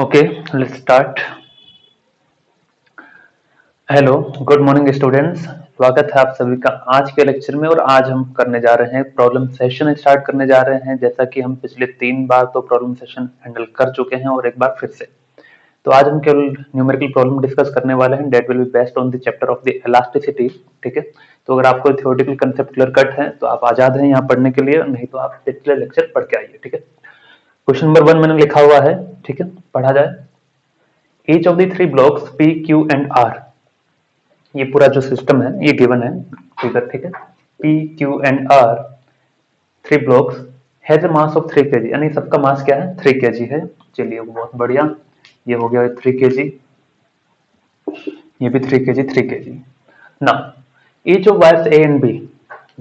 Okay, let's start. Hello, good morning students. स्वागत है आप सभी का आज के लेक्चर में। और आज हम करने जा रहे हैं प्रॉब्लम सेशन स्टार्ट करने जा रहे हैं। जैसा कि हम पिछले 3 बार तो प्रॉब्लम सेशन हैंडल कर चुके हैं और एक बार फिर से। तो आज हम केवल न्यूमेरिकल प्रॉब्लम डिस्कस करने वाले हैं। That will be based on the chapter of the elasticity. ठीक है, तो अगर आपको थ्योरेटिकल कंसेप्ट क्लियर कट है तो आप आजाद हैं यहाँ पढ़ने के लिए, नहीं तो आप पिछले लेक्चर पढ़ के आइए। ठीक है, क्वेश्चन नंबर 1 मैंने लिखा हुआ है। ठीक है, पढ़ा जाए। Each of the 3 blocks P Q and R, ये पूरा जो सिस्टम है ये गिवन है फिगर। ठीक है, P Q and R 3 blocks has a mass of 3 kg, यानी सबका मास क्या है 3 kg है। चलिए बहुत बढ़िया, ये हो गया 3 kg, ये भी 3 kg 3 kg। ना each of wires A and B,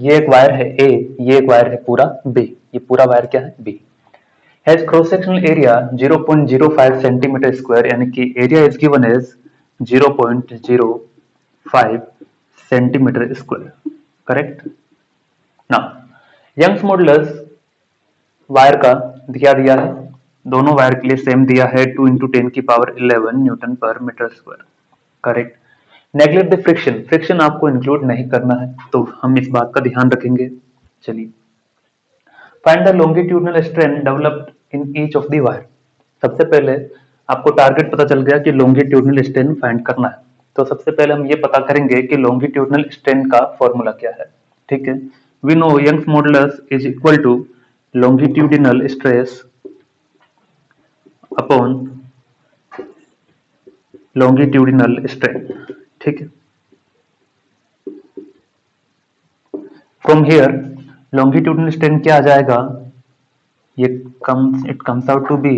ये एक वायर है ए, ये एक वायर है पूरा बी, ये पूरा वायर क्या है B, has cross sectional area 0.05 centimetre square, यानी कि area is given as 0.05 centimetre square. Correct ना। यंग्स मॉडुलस वायर का क्या दिया है, दोनों वायर के लिए सेम दिया है 2 × 10⁻11 न्यूटन पर metre square. Correct. Neglect the friction, friction आपको इंक्लूड नहीं करना है, तो हम इस बात का ध्यान रखेंगे। चलिए, find the longitudinal strain developed in each of the wire. सबसे पहले आपको टारगेट पता चल गया कि लॉन्गिट्यूडनल स्ट्रेन फाइंड करना है। तो सबसे पहले हम ये पता करेंगे कि लॉन्गिट्यूडनल स्ट्रेन का फॉर्मूला क्या है। ठीक है, we know Young's modulus is equal to longitudinal stress upon longitudinal strain। ठीक है, फ्रॉम हियर longitudinal strain क्या आ जाएगा, ये it comes out to be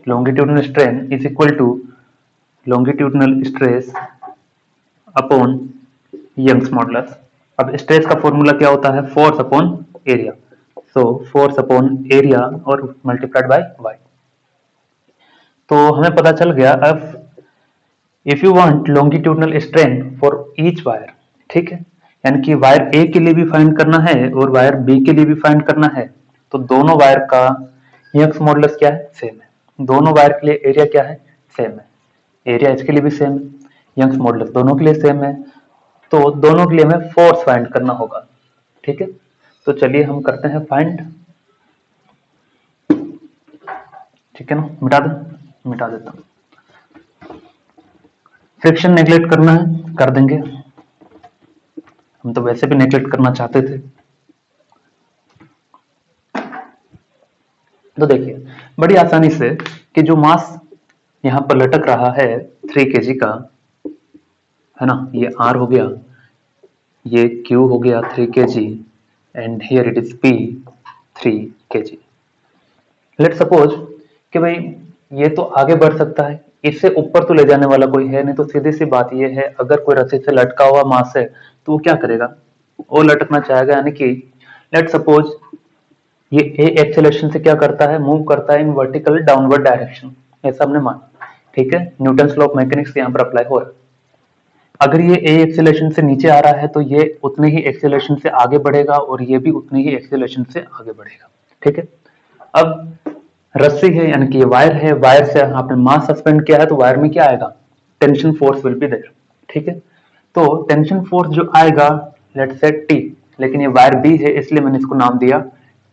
longitudinal strain is equal to longitudinal stress upon Young's modulus. अब stress का formula क्या होता है, force upon area. So force upon area और मल्टीप्लाइड बाय वाई। तो हमें पता चल गया अब if you want longitudinal strain for each wire, ठीक है, यानी कि वायर ए के लिए भी फाइंड करना है और वायर बी के लिए भी फाइंड करना है, तो दोनों वायर का यंग्स मॉडुलस क्या है, सेम है। दोनों वायर के लिए एरिया क्या है, सेम है। एरिया इसके लिए भी सेम है, यंग्स मॉडुलस दोनों के लिए सेम है, तो दोनों के लिए हमें फोर्स फाइंड करना होगा। ठीक है, तो चलिए हम करते हैं फाइंड। ठीक है ना, मिटा देता हूं। फ्रिक्शन नेग्लेक्ट करना है, कर देंगे, हम तो वैसे भी नेग्लेक्ट करना चाहते थे। तो देखिए बड़ी आसानी से कि जो मास यहां पर लटक रहा है 3 kg का, है ना, ये R हो गया, ये Q हो गया 3 kg and here it is P 3 kg। Let suppose कि भाई ये तो आगे बढ़ सकता है, इससे ऊपर तो ले जाने वाला कोई है नहीं, तो सीधी सी बात ये है अगर कोई रस्सी से लटका हुआ मास है तो वो क्या करेगा, वो लटकना चाहेगा। यानी कि लेट सपोज ये ए एक्सेलरेशन से क्या करता है, मूव करता है इन वर्टिकल डाउनवर्ड डायरेक्शन, ऐसा हमने माना। ठीक है, न्यूटन लॉ ऑफ मैकेनिक्स यहाँ पर अप्लाई हो रहा है। अगर ये ए एक्सेलरेशन से नीचे आ रहा है तो ये उतने ही एक्सेलरेशन से आगे बढ़ेगा और ये भी उतनी ही एक्सेलरेशन से आगे बढ़ेगा। ठीक है, अब रस्सी है यानी कि ये वायर है, वायर से आपने मास सस्पेंड किया है तो वायर में क्या आएगा, tension force will be there. ठीक है, तो टेंशन फोर्स जो आएगा लेट्स से टी, लेकिन ये वायर बी है इसलिए मैंने इसको नाम दिया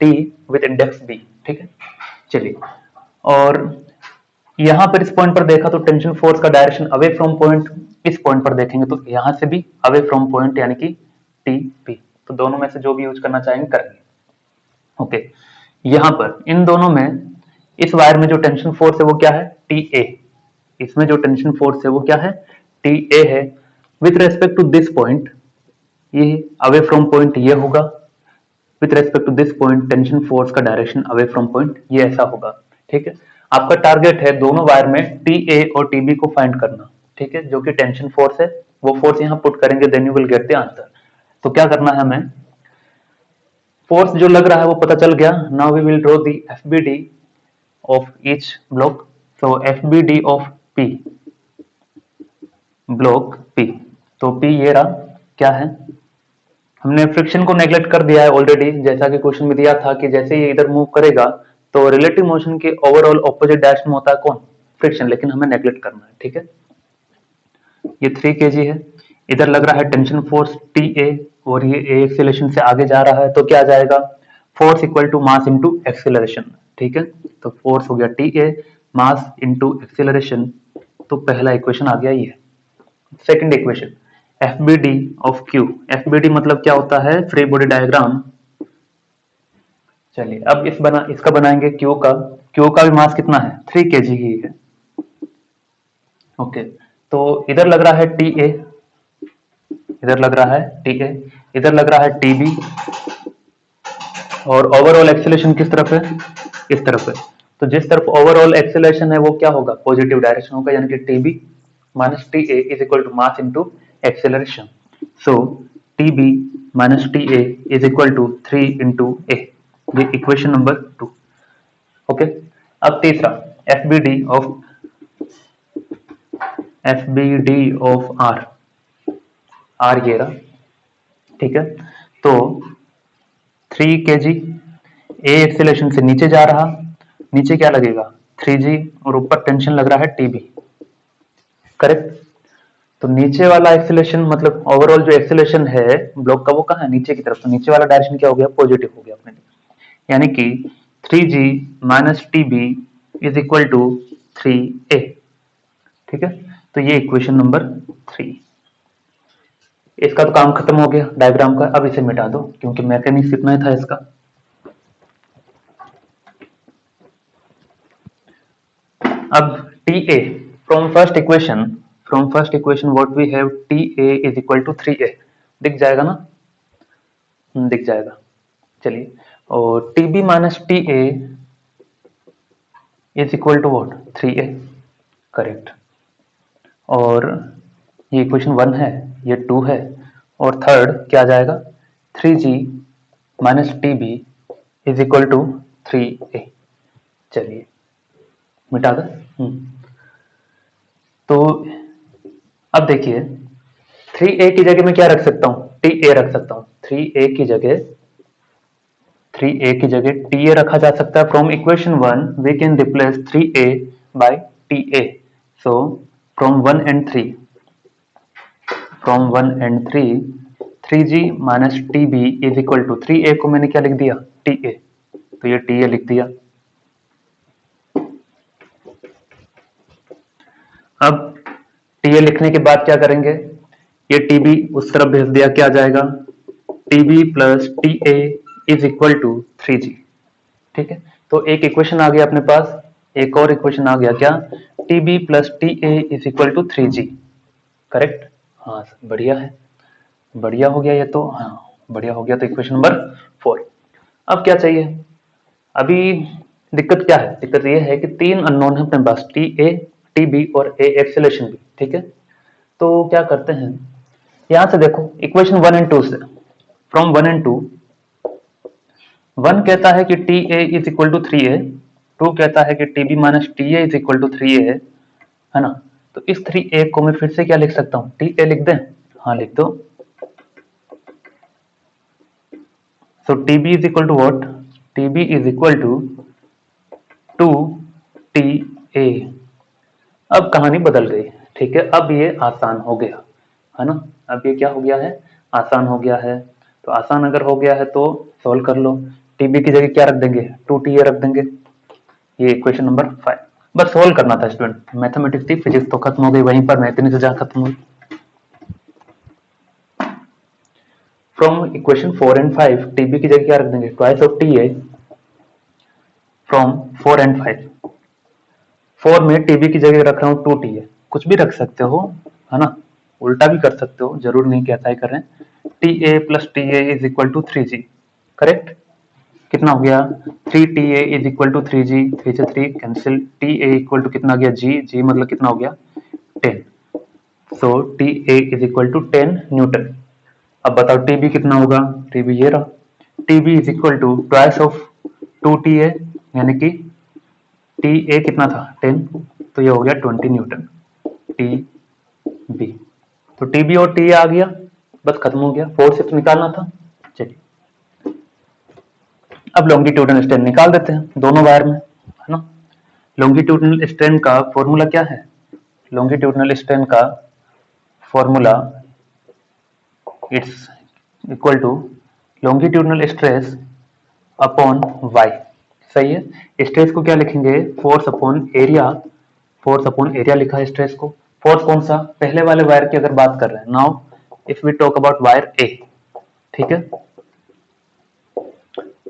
टी विद इंडेक्स बी। ठीक है, चलिए, और यहां पर इस पॉइंट पर देखा तो टेंशन फोर्स का डायरेक्शन अवे फ्रॉम पॉइंट, इस पॉइंट पर देखेंगे तो यहां से भी अवे फ्रॉम पॉइंट यानी कि टी पी, तो दोनों में से जो भी यूज करना चाहेंगे करेंगे। ओके, यहां पर इन दोनों में इस वायर में जो टेंशन फोर्स है वो क्या है, टी ए, इसमें जो टेंशन फोर्स है वो क्या है, टी ए है। With respect to this point, ये अवे फ्रॉम पॉइंट ये होगा, with respect to this point tension force का डायरेक्शन अवे फ्रॉम पॉइंट ये ऐसा होगा। ठीक है, आपका टारगेट है दोनों वायर में टी ए और टी बी को फाइंड करना। ठीक है, जो कि टेंशन फोर्स है वो फोर्स यहां पुट करेंगे, then you will get the answer. तो क्या करना है हमें, फोर्स जो लग रहा है वो पता चल गया। Now we will draw the FBD of each block, so FBD of P, block P, तो P ये रहा, क्या है, हमने फ्रिक्शन को नेग्लेक्ट कर दिया है ऑलरेडी, जैसा कि क्वेश्चन में दिया था कि जैसे ये इधर मूव करेगा तो रिलेटिव मोशन के ओवरऑल ऑपोजिट डायरेक्शन में होता है कौन, फ्रिक्शन, लेकिन हमें नेगलेक्ट करना है, ठीक है। ये 3 kg है, इधर लग रहा है टेंशन फोर्स TA और ये A एक्सेलरेशन से आगे जा रहा है, तो क्या आ जाएगा, force equal to mass into acceleration, ठीक है। तो फोर्स हो गया TA, मास इंटू एक्सेलरेशन, तो पहला इक्वेशन आ गया ये। Second equation, FBD of Q, FBD मतलब क्या होता है, फ्री बॉडी डायग्राम। चलिए अब इसका बनाएंगे Q का भी मास कितना है, 3 kg ही है, ओके। तो इधर लग रहा है TA, इधर लग रहा है TA, इधर लग रहा है TB, और ओवरऑल एक्सेलरेशन किस तरफ है, इस तरफ है। तो जिस तरफ ओवरऑल एक्सेलरेशन है वो क्या होगा, पॉजिटिव डायरेक्शन होगा, यानी कि TB minus TA is equal to mass into acceleration. So TB minus TA is equal to 3 into A, ये इक्वेशन नंबर 2, ओके। अब तीसरा, FBD ऑफ R ये रहा, ठीक है। तो 3 kg, A एक्सेलरेशन से नीचे जा रहा, नीचे क्या लगेगा 3G, और ऊपर टेंशन लग रहा है TB, करेक्ट। तो नीचे वाला एक्सेलरेशन मतलब ओवरऑल जो एक्सेलरेशन है ब्लॉक का वो कहाँ है, नीचे की तरफ, तो नीचे वाला डायरेक्शन क्या हो गया, पॉजिटिव हो गया अपने लिए, यानी कि 3G minus TB is equal to 3A, ठीक है। तो ये इक्वेशन नंबर 3, इसका तो काम खत्म हो गया डायग्राम का, अब इसे मिटा दो क्योंकि मैकेनिक्स इतना ही था इसका। अब TA from first equation what we have, TA is equal to 3A, दिख जाएगा ना, दिख जाएगा। चलिए, और TB minus TA is equal to what, 3A, correct. और ये इक्वेशन 1 है, ये 2 है, और थर्ड क्या आ जाएगा, 3G minus TB is equal to 3A। चलिए मिटा दे। तो अब देखिए 3A की जगह मैं क्या रख सकता हूँ, TA रख सकता हूँ, 3A की जगह TA रखा जा सकता है। From equation 1 we can replace 3A by TA, so from 1 and 3 3G minus TB is equal to 3A को मैंने क्या लिख दिया, TA, तो ये TA लिख दिया। अब TA लिखने के बाद क्या करेंगे, ये TB उस तरफ भेज दिया, क्या आ जाएगा, TB plus TA is equal to 3G, ठीक है। तो एक इक्वेशन आ गया अपने पास, एक और इक्वेशन आ गया क्या, TB plus TA is equal to 3G, correct. हाँ बढ़िया है, बढ़िया हो गया ये तो, हाँ बढ़िया हो गया। तो इक्वेशन नंबर 4। अब क्या चाहिए, अभी दिक्कत क्या है, दिक्कत ये है कि 3 अननोन है अपने पास, TA, TB और A एक्सेलरेशन भी, ठीक है। तो क्या करते हैं, यहां से देखो इक्वेशन 1 and 2 से, फ्रॉम 1 and 2, 1 कहता है कि TA is equal to 3A, 2 कहता है कि TB minus TA is equal to 3A है ना। तो इस 3A को मैं फिर से क्या लिख सकता हूँ, TA लिख दें, हाँ लिख दो। So TB is equal to what, TB is equal to 2TA। अब कहानी बदल गई, ठीक है, अब ये आसान हो गया है ना, अब ये क्या हो गया है, आसान हो गया है। तो आसान अगर हो गया है तो सॉल्व कर लो, TB की जगह क्या रख देंगे, 2TA रख देंगे, ये इक्वेशन नंबर 5। बस सोल्व करना था स्टूडेंट, मैथमेटिक्स थी, फिजिक्स तो खत्म हो गई वहीं पर, मैथ से जहाँ खत्म हुई। फ्रॉम इक्वेशन 4 and 5 TB की जगह क्या रख देंगे, twice of TA from 4 and 5। 4 में TB की जगह रख रहा हूँ 2TA, कुछ भी रख सकते हो है ना, उल्टा भी कर सकते हो, जरूर नहीं कि ऐसा ही कर रहे हैं। TA plus TA is equal to 3G, correct. कितना हो गया, 3TA is equal to 3G, 3 से 3 कैंसिल, TA इक्वल टू कितना गया, G मतलब कितना हो गया 10, so TA is equal to 10 newton. अब बताओ TB कितना होगा, TB ये रहा, TB is equal to twice of 2TA, यानी कि TA कितना था 10, तो ये हो गया 20 न्यूटन TB। तो TB और TA आ गया, बस खत्म हो गया, 4 से तो निकालना था। चलिए अब लॉन्गिट्यूडनल स्ट्रेन निकाल देते हैं दोनों वायर में, है ना। लॉन्गिट्यूडनल स्ट्रेन का फॉर्मूला क्या है? लॉन्गिट्यूडनल स्ट्रेन का formula it's equal to longitudinal stress upon Y. सही है। स्ट्रेस को क्या लिखेंगे? Force upon area. Force upon area लिखा है स्ट्रेस को। फोर्स कौन सा? पहले वाले वायर की अगर बात कर रहे हैं। Now if we talk about wire A, ठीक है,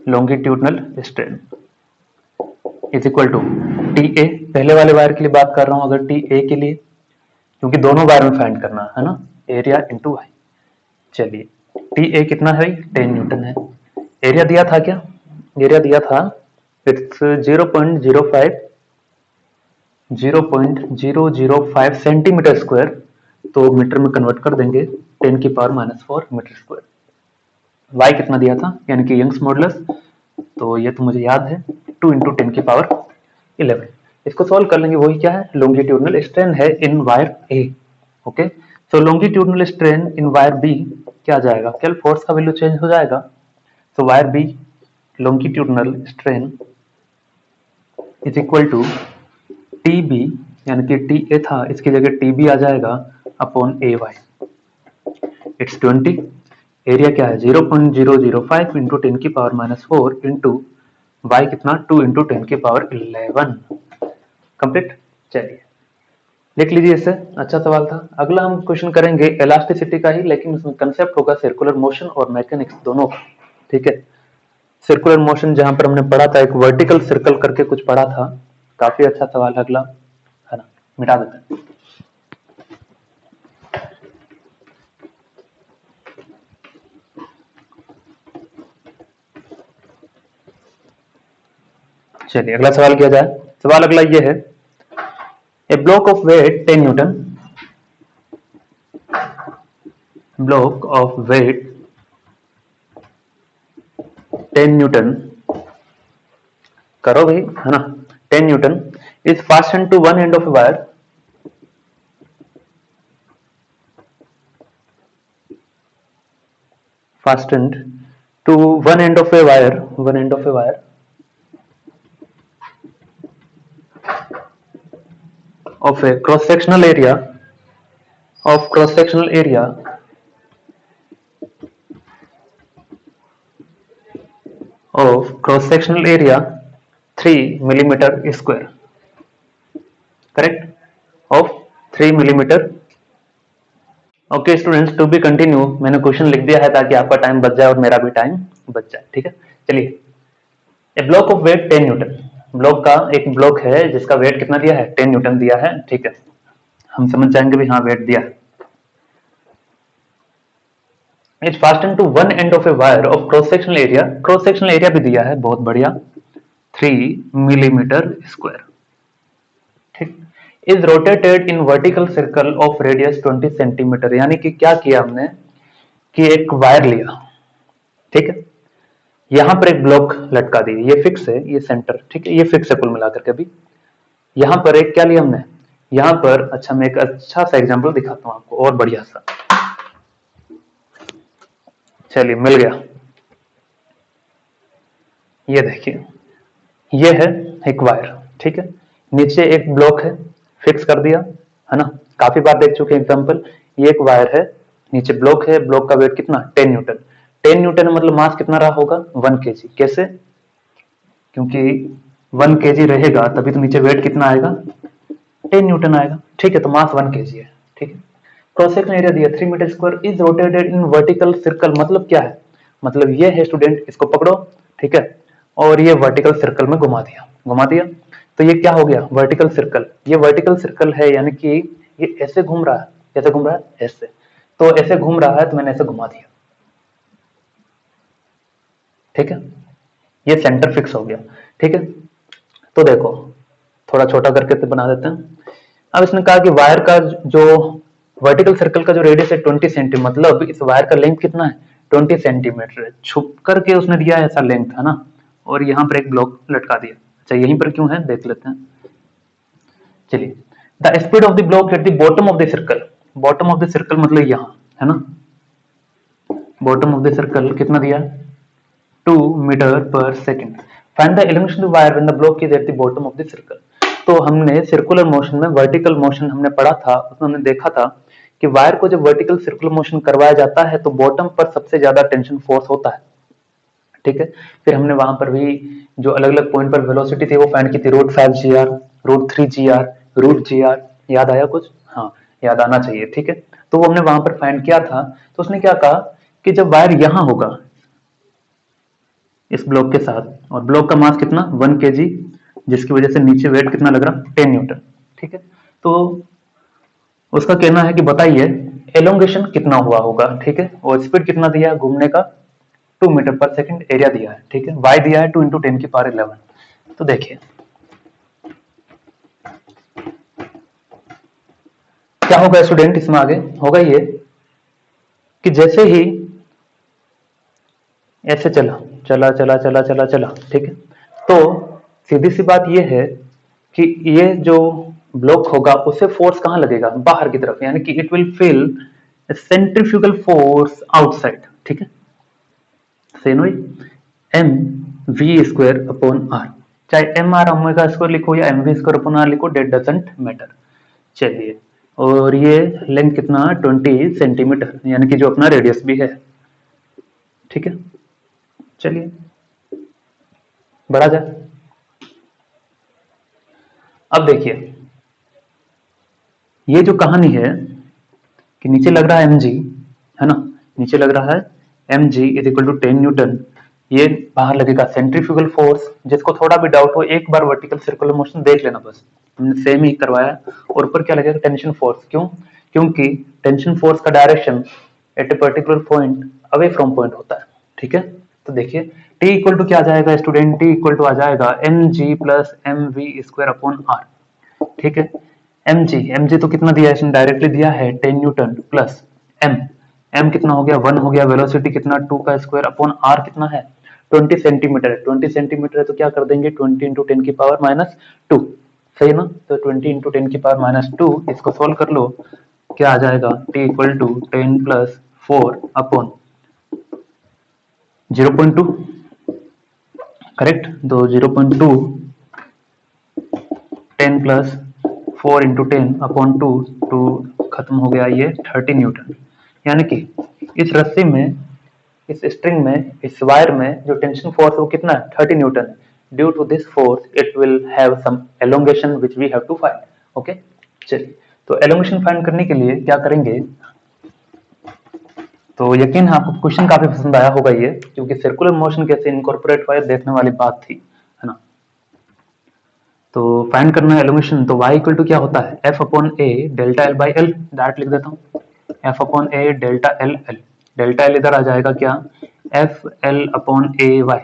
longitudinal strain is equal to T A. पहले वाले वायर के लिए बात कर रहा हूं, अगर टी ए के लिए, क्योंकि दोनों वायर में फाइंड करना है ना, एरिया इंटू वाई। चलिए, टी ए कितना है? 10 न्यूटन है। एरिया दिया था क्या? एरिया दिया था इट्स 0.005 सेंटीमीटर स्क्वायर, तो मीटर में कन्वर्ट कर देंगे 10 की पावर -4 मीटर स्क्वायर। वाई कितना दिया था, यानी कि यंग्स मॉडुलस, तो ये तो मुझे याद है 2 इंटू 10 की पावर 11। इसको सॉल्व कर लेंगे, वही क्या है? लॉन्गिट्यूडनल स्ट्रेन है in wire A. Okay, so longitudinal strain in wire B क्या आ जाएगा? केवल फोर्स का वैल्यू चेंज हो जाएगा। So wire B longitudinal strain is equal to T B, यानी कि टी ए था, इसकी जगह टी बी आ जाएगा upon A Y. It's 20। Area क्या है? 0.005 इंटू 10 की पावर -4 इंटू वाई कितना? 2 इंटू 10 की पावर 11। कंप्लीट। चलिए लिख लीजिए इसे। अच्छा सवाल था। अगला हम क्वेश्चन करेंगे इलास्टिसिटी का ही, लेकिन उसमें कंसेप्ट होगा सर्कुलर मोशन और मैकेनिक्स दोनों का। ठीक है, सर्कुलर मोशन जहां पर हमने पढ़ा था, एक वर्टिकल सर्कल करके कुछ पढ़ा था, काफी अच्छा सवाल है अगला, है ना। मिटा देते हैं। चलिए अगला सवाल किया जाए। सवाल अगला ये है, a block of weight 10 newton, block of weight 10 newton, करो भाई, है ना, 10 newton is fasten to one end of a wire, fastened to one end of a wire, one end of a wire of a cross sectional area of cross sectional area of cross sectional area 3 millimeter square, correct, of 3 millimeter। Okay students, to be continue, मैंने question लिख दिया है ताकि आपका time बच जाए और मेरा भी टाइम बच जाए। ठीक है, चलिए, a block of weight 10 newton, block का एक ब्लॉक है जिसका वेट कितना दिया है? 10 न्यूटन दिया है। ठीक है, हम समझ जाएंगे भी हाँ वेट दिया है। Is fasten to one end of a wire of cross sectional area, cross sectional area भी दिया है, बहुत बढ़िया, 3 मिलीमीटर स्क्वायर। ठीक, is rotated in vertical circle of radius 20 centimeter, यानी कि क्या किया हमने कि एक वायर लिया, ठीक है, यहां पर एक ब्लॉक लटका दी, ये फिक्स है, ये सेंटर, ठीक है, ये फिक्स है कुल मिलाकर के। भी यहां पर एक क्या लिया हमने, यहां पर, अच्छा मैं एक अच्छा सा एग्जांपल दिखाता हूं आपको और बढ़िया सा। चलिए मिल गया, ये देखिए, ये है एक वायर, ठीक है, नीचे एक ब्लॉक है, फिक्स कर दिया, है ना, काफी बार देख चुके एग्जांपल। ये एक वायर है, नीचे ब्लॉक है, ब्लॉक का वेट कितना? 10 न्यूटन। 10 न्यूटन मतलब मास कितना रहा होगा? 1 केजी। कैसे? क्योंकि 1 केजी रहेगा तभी तो नीचे वेट कितना आएगा? 10 न्यूटन आएगा। ठीक है, तो मास 1 केजी है। ठीक है, क्रॉस सेक्शन एरिया दिया 3 meter square, is rotated in vertical circle, मतलब क्या है? मतलब ये है स्टूडेंट, इसको पकड़ो, ठीक है, और ये वर्टिकल सर्कल में घुमा दिया, घुमा दिया, तो ये क्या हो गया? Vertical circle. ये वर्टिकल सर्कल है, यानी कि ये ऐसे घूम रहा है, कैसे घूम रहा है? ऐसे, तो ऐसे घूम रहा है तो मैंने ऐसे घुमा दिया, ठीक है, ये सेंटर फिक्स हो गया। ठीक है, तो देखो थोड़ा छोटा करके तो बना देते हैं। अब इसने कहा कि वायर का जो वर्टिकल सर्कल का जो रेडियस है 20 सेंटीमीटर, मतलब इस वायर का लेंथ कितना है? 20 सेंटीमीटर है। छुप करके उसने दिया है ऐसा लेंथ, है ना, और यहाँ पर एक ब्लॉक लटका दिया। अच्छा यहीं पर क्यों है देख लेते हैं। चलिए, the speed of the block at the bottom of the circle, bottom of the circle मतलब यहाँ, है ना, बॉटम ऑफ द सर्कल कितना दिया? 2 मीटर पर second. Find the elimination of wire when the block is at the bottom of the circle. तो हमने circular motion में वर्टिकल मोशन हमने पढ़ा था, उसमें हमने देखा था कि वायर को जब वर्टिकल सर्कुलर मोशन करवाया जाता है तो बॉटम पर सबसे ज्यादा टेंशन फोर्स होता है, ठीक है। फिर हमने वहां पर भी जो अलग अलग पॉइंट पर वेलोसिटी थी वो फाइंड की थी, √5 g r, √3 g r, √g r, याद आया कुछ? हाँ, याद आना चाहिए, ठीक है। तो वो हमने वहां पर फाइंड किया था। तो उसने क्या कहा कि जब वायर यहां होगा इस ब्लॉक के साथ, और ब्लॉक का मास कितना 1 kg, जिसकी वजह से नीचे वेट कितना लग रहा 10 न्यूटन, ठीक है। तो उसका कहना है कि बताइए एलोंगेशन कितना हुआ होगा, ठीक है, और स्पीड कितना दिया है घूमने का 2 मीटर पर सेकंड, एरिया दिया है, ठीक है, y दिया है 2 × 10⁻11। तो देखिए क्या होगा स्टूडेंट, इसमें आगे होगा ये कि जैसे ही ऐसे चला चला चला चला चला चला, ठीक है, तो सीधी सी बात ये है कि ये जो ब्लॉक होगा उसे फोर्स कहां लगेगा, बाहर की तरफ, यानी कि it will feel centrifugal force outside, ठीक है। सेम वही mv² चाहे एम आर ओमेगा स्क्वायर लिखो या mv² लिखो, डेट डजंट मैटर। चलिए, और ये लेंथ कितना 20 सेंटीमीटर, यानी कि जो अपना रेडियस भी है, ठीक है। चलिए बढ़ा जाए। अब देखिए ये जो कहानी है कि नीचे लग रहा है mg, है ना, नीचे लग रहा है mg = 10 न्यूटन, ये बाहर लगेगा सेंट्रीफ्यूगल फोर्स। जिसको थोड़ा भी डाउट हो एक बार वर्टिकल सर्कुलर मोशन देख लेना, बस हमने सेम ही करवाया। और ऊपर क्या लगेगा टेंशन फोर्स, क्यों? क्योंकि टेंशन फोर्स का direction at a particular point away from point होता है, ठीक है। तो देखिए T इक्वल टू क्या आ जाएगा स्टूडेंट, T इक्वल टू आ जाएगा mg + mv²/r, ठीक है। mg तो कितना दिया है इसने, डायरेक्टली दिया है 10 न्यूटन प्लस m कितना हो गया 1 हो गया, वेलोसिटी कितना 2 का² कितना है 20 सेंटीमीटर है, 20 सेंटीमीटर है तो क्या कर देंगे 20 × 10⁻², सही है ना। तो 20 × 10⁻², इसको सोल्व कर लो, क्या आ जाएगा T = 10 + 4/0.2, करेक्ट। तो 0.2 10 + 4 × 10/2 टू खत्म हो गया ये 30 न्यूटन। यानी कि इस रस्सी में, इस स्ट्रिंग में, इस वायर में जो टेंशन फोर्स है वो कितना है 30 न्यूटन है। Due to this force it will have some elongation which we have to find. Okay, चलिए तो एलोंगेशन फाइंड करने के लिए क्या करेंगे, तो यकीन है आपको क्वेश्चन काफी पसंद आया होगा ये, क्योंकि सर्कुलर मोशन कैसे इनकॉर्पोरेट हुआ है देखने वाली बात थी, है ना। तो फाइंड करना है एलोंगेशन, तो y इक्वल टू क्या होता है F/A delta L by L, direct लिख देता हूँ F/A delta L L, delta L इधर आ जाएगा क्या FL/AY।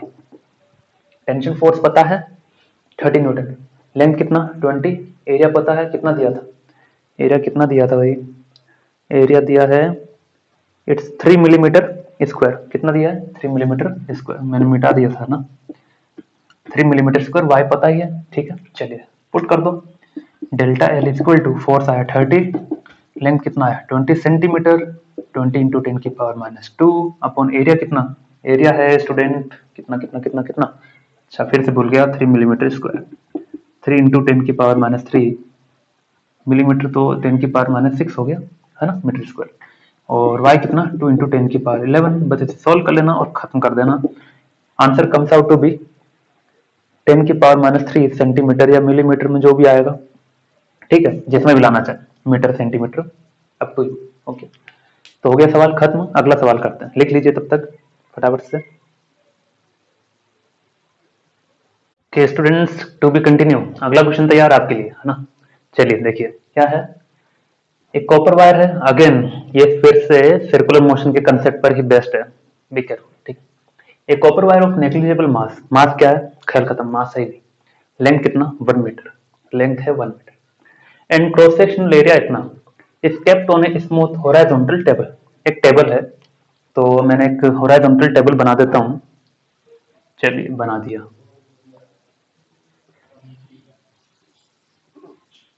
टेंशन फोर्स पता है 30 न्यूटन, लेंथ कितना 20, एरिया पता है कितना दिया था, एरिया कितना दिया था भाई, एरिया दिया है इट्स 3 मिलीमीटर स्क्वायर, कितना दिया है 3 मिलीमीटर स्क्वायर, मैंने मिटा दिया था ना, 3 मिलीमीटर स्क्वायर, वाई पता ही है, ठीक है। चलिए पुट कर दो, delta L equal to force आया 30, लेंथ कितना आया 20 सेंटीमीटर, 20 × 10⁻², अपॉन एरिया कितना, एरिया है स्टूडेंट कितना कितना कितना कितना, अच्छा फिर से भूल गया 3 मिलीमीटर स्क्वायर, 3 × 10⁻³ मिलीमीटर, तो 10⁻6 हो गया, है ना, मीटर स्क्वायर। और y कितना 2 × 10⁻11, बस इसे सोल्व कर लेना और खत्म कर देना। Answer comes out to be 10⁻³ centimeter या मिलीमीटर में जो भी आएगा, ठीक है, जिसमें भी लाना चाहे meter centimeter, up to you. Okay, तो हो गया सवाल खत्म, अगला सवाल करते हैं, लिख लीजिए तब तक फटाफट से। Okay students, to be continue, अगला क्वेश्चन तैयार आपके लिए, है ना। चलिए देखिए क्या है, एक कॉपर वायर है, अगेन ये फिर से सर्कुलर मोशन के कंसेप्ट पर ही बेस्ड है, बी केयरफुल, ठीक। एक copper wire of negligible mass, mass क्या है ख्याल खत्म, मास है ही नहीं, लेंथ कितना 1 मीटर, लेंथ है 1 metre, and cross sectional area इतना, is kept on a smooth horizontal table, एक टेबल है, तो मैंने एक हॉरिजॉन्टल टेबल बना देता हूं, चलिए बना दिया,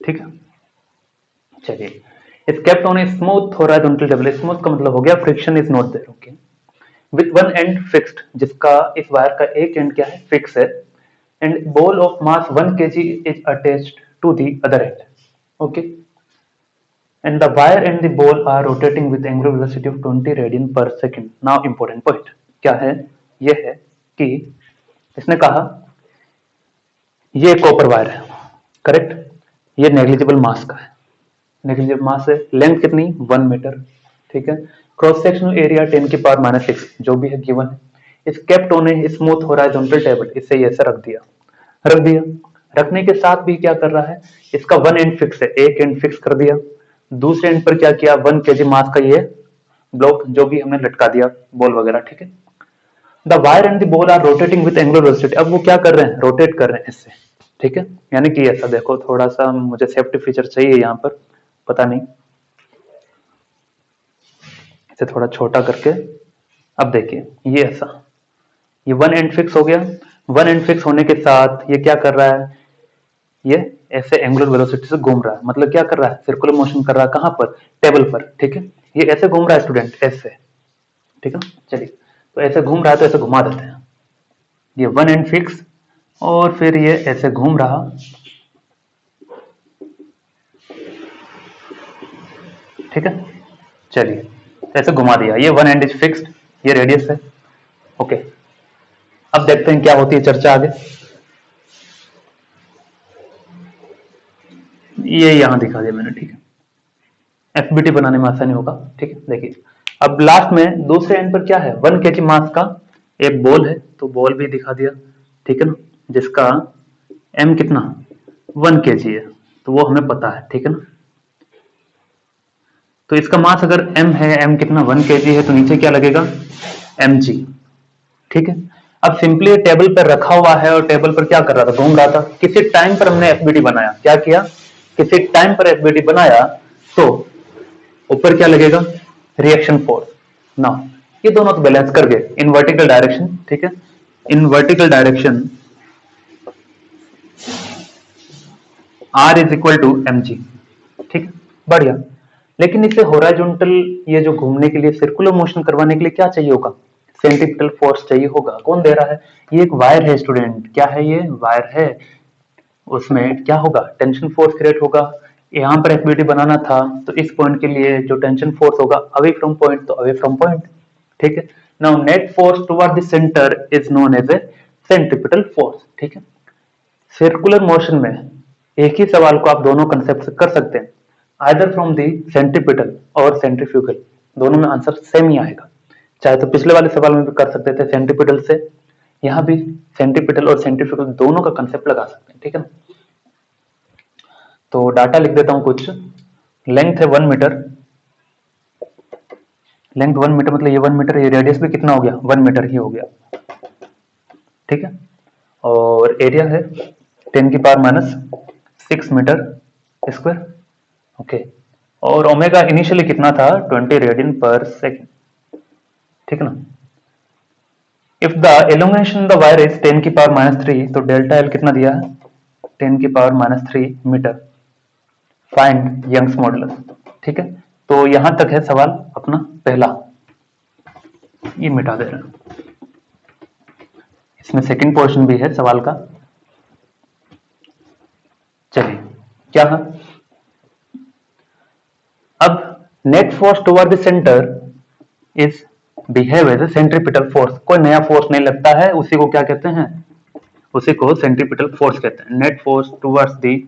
ठीक है। चलिए is kept on a smooth horizontal table, smooth का मतलब हो गया friction is not there, okay, with one end fixed, जिसका इस वायर का एक एंड क्या है फिक्स है, and ball of mass 1 kg is attached to the other end. Okay, and the wire and the ball are rotating with angular velocity of 20 radian per second. Now important point क्या है, यह है कि इसने कहा ये copper wire है, correct, ये नेग्लिजिबल मास का है, नेग्लिजिबल मास है, लेंथ कितनी 1 मीटर, ठीक है, क्रॉस सेक्शनल एरिया 10 की पावर -6 जो भी है गिवन है, इस kept on a smooth horizontal table, इसे ऐसे रख दिया, रख दिया, रखने के साथ भी क्या कर रहा है, इसका वन एंड फिक्स है, एक एंड फिक्स कर दिया, दूसरे एंड पर क्या किया 1 kg मास का ये ब्लॉक जो भी हमने लटका दिया बॉल वगैरह, ठीक है। The wire and the ball are rotating with angular velocity, अब वो क्या कर रहे हैं, रोटेट कर रहे हैं इससे, ठीक है, यानी कि ऐसा देखो, थोड़ा सा मुझे सेफ्टी फीचर चाहिए यहाँ पर, पता नहीं, इसे थोड़ा छोटा करके, अब देखिए ये ऐसा, ये वन एंड फिक्स हो गया, वन एंड फिक्स होने के साथ ये क्या कर रहा है, ये ऐसे एंगुलर वेलोसिटी से घूम रहा है, मतलब क्या कर रहा है, सर्कुलर मोशन कर रहा है, कहां पर, टेबल पर, ठीक है, ये ऐसे घूम रहा है स्टूडेंट, ऐसे, ठीक है, चलिए, तो ऐसे घूम रहा है तो ऐसे घुमा देते हैं, ये वन एंड फिक्स और फिर ये ऐसे घूम रहा, ठीक है, चलिए ऐसे घुमा दिया, ये वन एंड इज फिक्स्ड, ये रेडियस है, ओके, अब देखते हैं क्या होती है चर्चा आगे, ये यहां दिखा दिया मैंने, ठीक है, एफबीटी बनाने में आसानी होगा, ठीक है, देखिए अब लास्ट में दूसरे एंड पर क्या है 1 kg मास का एक बॉल है, तो बॉल भी दिखा दिया, ठीक है ना, जिसका एम कितना 1 kg है, तो वो हमें पता है, ठीक है ना, तो इसका मास अगर m है, m कितना 1 kg है, तो नीचे क्या लगेगा mg, ठीक है। अब सिंपली टेबल पर रखा हुआ है और टेबल पर क्या कर रहा था, घूम रहा था, किसी टाइम पर हमने एफबीटी बनाया, क्या किया, किसी टाइम पर एफबीटी बनाया, तो ऊपर क्या लगेगा रिएक्शन फोर्स, ना ये दोनों तो बैलेंस कर गए इन वर्टिकल डायरेक्शन, ठीक है, in vertical direction R is equal to mg, ठीक है, बढ़िया, लेकिन इसे हॉरिजॉन्टल ये जो घूमने के लिए सर्कुलर मोशन करवाने के लिए क्या चाहिए होगा, सेंट्रीपिटल फोर्स चाहिए होगा, कौन दे रहा है, ये एक वायर है स्टूडेंट, क्या है, ये वायर है, उसमें क्या होगा टेंशन फोर्स क्रिएट होगा, यहाँ पर एक्टिविटी बनाना था, तो इस पॉइंट के लिए जो टेंशन फोर्स होगा अवे फ्रॉम पॉइंट, तो अवे फ्रॉम पॉइंट, ठीक है, now net force toward the center is known as a centripetal force, ठीक है। सर्कुलर मोशन में एक ही सवाल को आप दोनों कंसेप्ट से कर सकते हैं, आइदर फ्रॉम दी सेंट्रीपिटल और सेंट्रीफ्यूगल, दोनों में आंसर सेम ही आएगा, चाहे तो पिछले वाले सवाल में भी कर सकते थे सेंट्रीपिटल से, यहां भी सेंट्रीपिटल और सेंट्रीफ्यूगल दोनों का कंसेप्ट लगा सकते हैं, ठीक है ना। तो डाटा लिख देता हूं कुछ, लेंथ है 1 मीटर, लेंथ 1 मीटर मतलब ये 1 मीटर, ये रेडियस भी कितना हो गया 1 मीटर ही हो गया, ठीक है, और एरिया है 10 की पावर -6 मीटर स्क्वायर, ओके, और ओमेगा इनिशियली कितना था 20 रेडियन पर सेकेंड, ठीक है ना। If the elongation the wire is 10 की पावर -3, तो डेल्टा एल कितना दिया है 10 की power -3 meter, find Young's modulus, ठीक है, तो यहां तक है सवाल अपना पहला, ये मिटा दे रहा है, इसमें सेकंड पोर्शन भी है सवाल का, चलिए क्या है, अब net force toward the center is behave as a centripetal force, कोई नया फोर्स नहीं लगता है, उसी को क्या कहते हैं, उसी को सेंट्रीपिटल फोर्स कहते हैं, net force towards the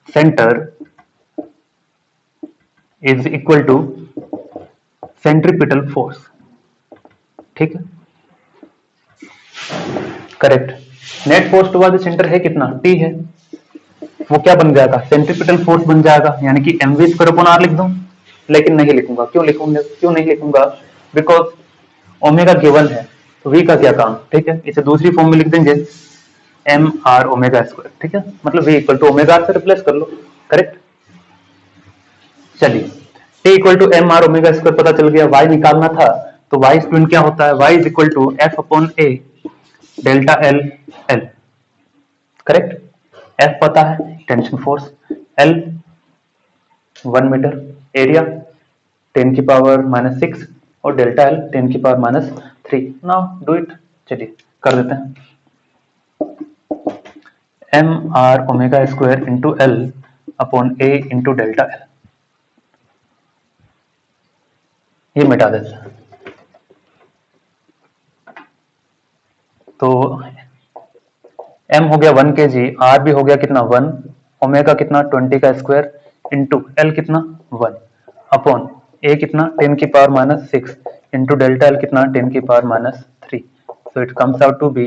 center is equal to centripetal force, ठीक है, correct, net force toward the center है कितना T है, वो क्या बन जाएगा सेंट्रीपिटल फोर्स बन जाएगा, यानी कि mv स्क्वायर अपॉन r लिख दूं, लेकिन नहीं लिखूंगा, क्यों लिखूंगा, क्यों नहीं लिखूंगा, बिकॉज ओमेगा गिवन है, तो v का क्या काम, ठीक है, इसे दूसरी फॉर्म में लिख देंगे एम आर ओमेगा स्क्वायर, ठीक है, मतलब v इक्वल टू ओमेगा से रिप्लेस कर लो, करेक्ट, चलिए t equal to M R omega square पता चल गया, y निकालना था, तो y स्टूडेंट क्या होता है, y is equal to F upon A delta L L, correct, F पता है tension force, L 1 meter, area 10 की पावर -6 और डेल्टा L 10 की पावर -3, नाउ डू इट, चलिए कर देते हैं, M R omega square into L upon A into delta L, ये मिटा देते हैं। तो एम हो गया 1 kg, आर भी हो गया कितना 1, ओमेगा कितना 20 का स्क्वायर इंटू एल कितना 1 अपॉन ए कितना 10 की power minus 6 into delta L कितना 10 की power minus 3। So it comes out to be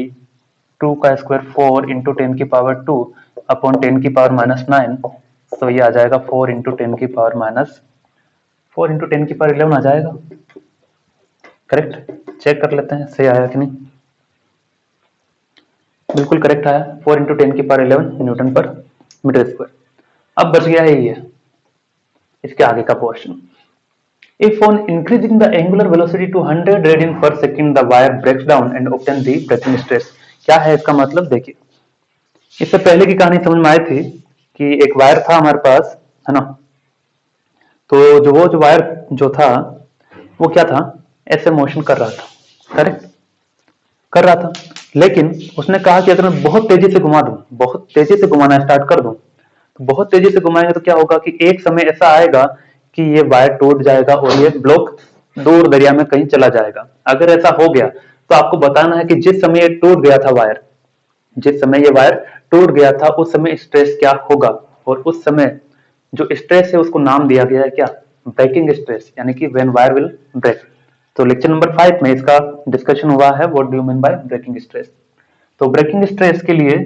2 का स्क्वायर 4 इंटू 10 की पावर 2 अपॉन 10 की पावर माइनस 9। तो ये आ जाएगा 4 इंटू 10 की पावर माइनस 4 इंटू 10 की पावर 11 आ जाएगा। करेक्ट, चेक कर लेते हैं सही आया कि नहीं। बिल्कुल करेक्ट आया, 4 इंटू 10 की पावर 11 न्यूटन पर मीटर स्क्वायर। अब बच गया है ये, इसके आगे का portion. If on increasing the angular velocity to 100 radian per second the wire breaks down and obtain the breaking stress। क्या है इसका मतलब, देखिए इससे पहले की कहानी समझ में आई थी कि एक वायर था हमारे पास, है ना। तो जो वायर जो था वो क्या था, ऐसे मोशन कर रहा था, करेक्ट कर रहा था। लेकिन उसने कहा कि अगर मैं बहुत तेजी से घुमा दूं, बहुत तेजी से घुमाना स्टार्ट कर दूं, तो बहुत तेजी से घुमाएंगे तो क्या होगा कि एक समय ऐसा आएगा कि ये वायर टूट जाएगा और ये ब्लॉक दूर दरिया में कहीं चला जाएगा। अगर ऐसा हो गया तो आपको बताना है कि जिस समय ये टूट गया था वायर, जिस समय ये वायर टूट गया था उस समय स्ट्रेस क्या होगा, और उस समय जो स्ट्रेस है उसको नाम दिया गया है क्या, ब्रेकिंग स्ट्रेस, यानी कि व्हेन वायर विल ब्रेक। तो लेक्चर नंबर 5 में इसका डिस्कशन हुआ है, what do you mean by breaking stress. तो ब्रेकिंग स्ट्रेस के लिए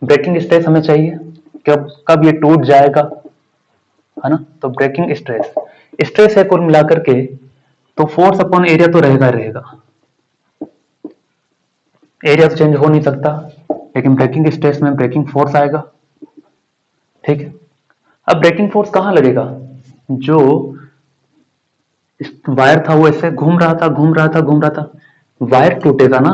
ब्रेकिंग स्ट्रेस हमें चाहिए कब कब ये टूट जाएगा, है ना। तो ब्रेकिंग स्ट्रेस, स्ट्रेस है कुल मिलाकर के, तो फोर्स अपॉन एरिया तो रहेगा रहेगा, एरिया तो चेंज हो नहीं सकता, लेकिन ब्रेकिंग स्ट्रेस में ब्रेकिंग फोर्स आएगा, ठीक है। अब ब्रेकिंग फोर्स कहां लगेगा, जो वायर था वो ऐसे घूम रहा था घूम रहा था घूम रहा था, वायर टूटेगा ना,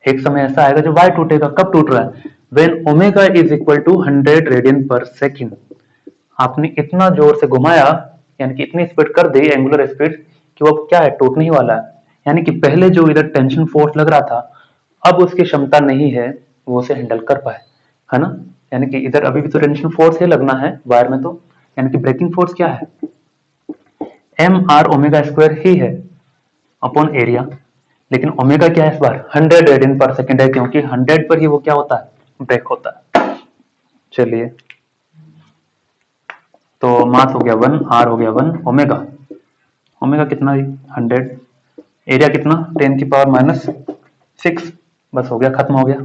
एक समय ऐसा आएगा जो वायर टूटेगा। कब टूट रहा है, when omega is equal to 100 radian पर सेकेंड। आपने इतना जोर से घुमाया, यानी कि इतनी स्पीड कर दी एंगुलर स्पीड कि वो अब क्या है, टूटने ही वाला है। यानी कि पहले जो इधर टेंशन फोर्स लग रहा था, अब उसकी क्षमता नहीं है वो उसे हैंडल कर पाए, है ना। यानी कि इधर अभी भी तो टेंशन फोर्स ही लगना है वायर में, तो यानी कि ब्रेकिंग फोर्स क्या है, एम आर ओमेगा स्क्वायर ही है अपॉन एरिया। लेकिन ओमेगा क्या है इस बार 100 रेडियन पर सेकेंड है, क्योंकि 100 पर ही वो क्या होता है, ब्रेक होता है। चलिए, तो मास हो गया 1, आर हो गया 1, ओमेगा ओमेगा कितना 100, एरिया कितना 10 की पावर माइनस 6, बस हो गया, खत्म हो गया।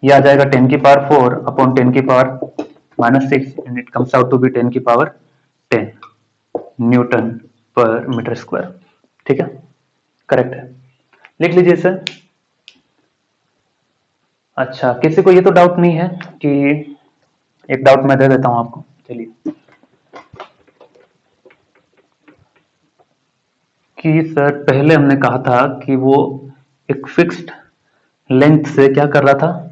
ये आ जाएगा 10 की पावर 4 अपॉन 10 की power minus 6 and it comes out to be 10 की पावर 10 न्यूटन पर मीटर स्क्वायर। ठीक है, करेक्ट है, लिख लीजिए इसे। अच्छा, किसी को ये तो डाउट नहीं है कि, एक डाउट मैं दे देता हूं आपको, चलिए, कि सर पहले हमने कहा था कि वो एक फिक्स्ड लेंथ से क्या कर रहा था,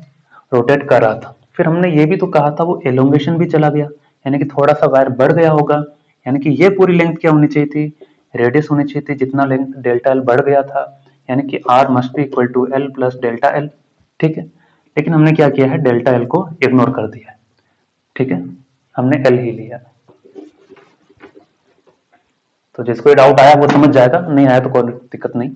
रोटेट कर रहा था। फिर हमने ये भी तो कहा था वो एलोंगेशन भी चला गया, यानी कि थोड़ा सा वायर बढ़ गया होगा, यानी कि ये पूरी लेंथ क्या होनी चाहिए थी, रेडियस होनी चाहिए थी, जितना लेंथ डेल्टा एल बढ़ गया था, यानी कि R must be equal to L plus delta L. ठीक है, लेकिन हमने क्या किया है, डेल्टा एल को इग्नोर कर दिया है, ठीक है, हमने एल ही लिया। तो जिसको ये डाउट आया वो समझ जाएगा, नहीं आया तो कोई दिक्कत नहीं।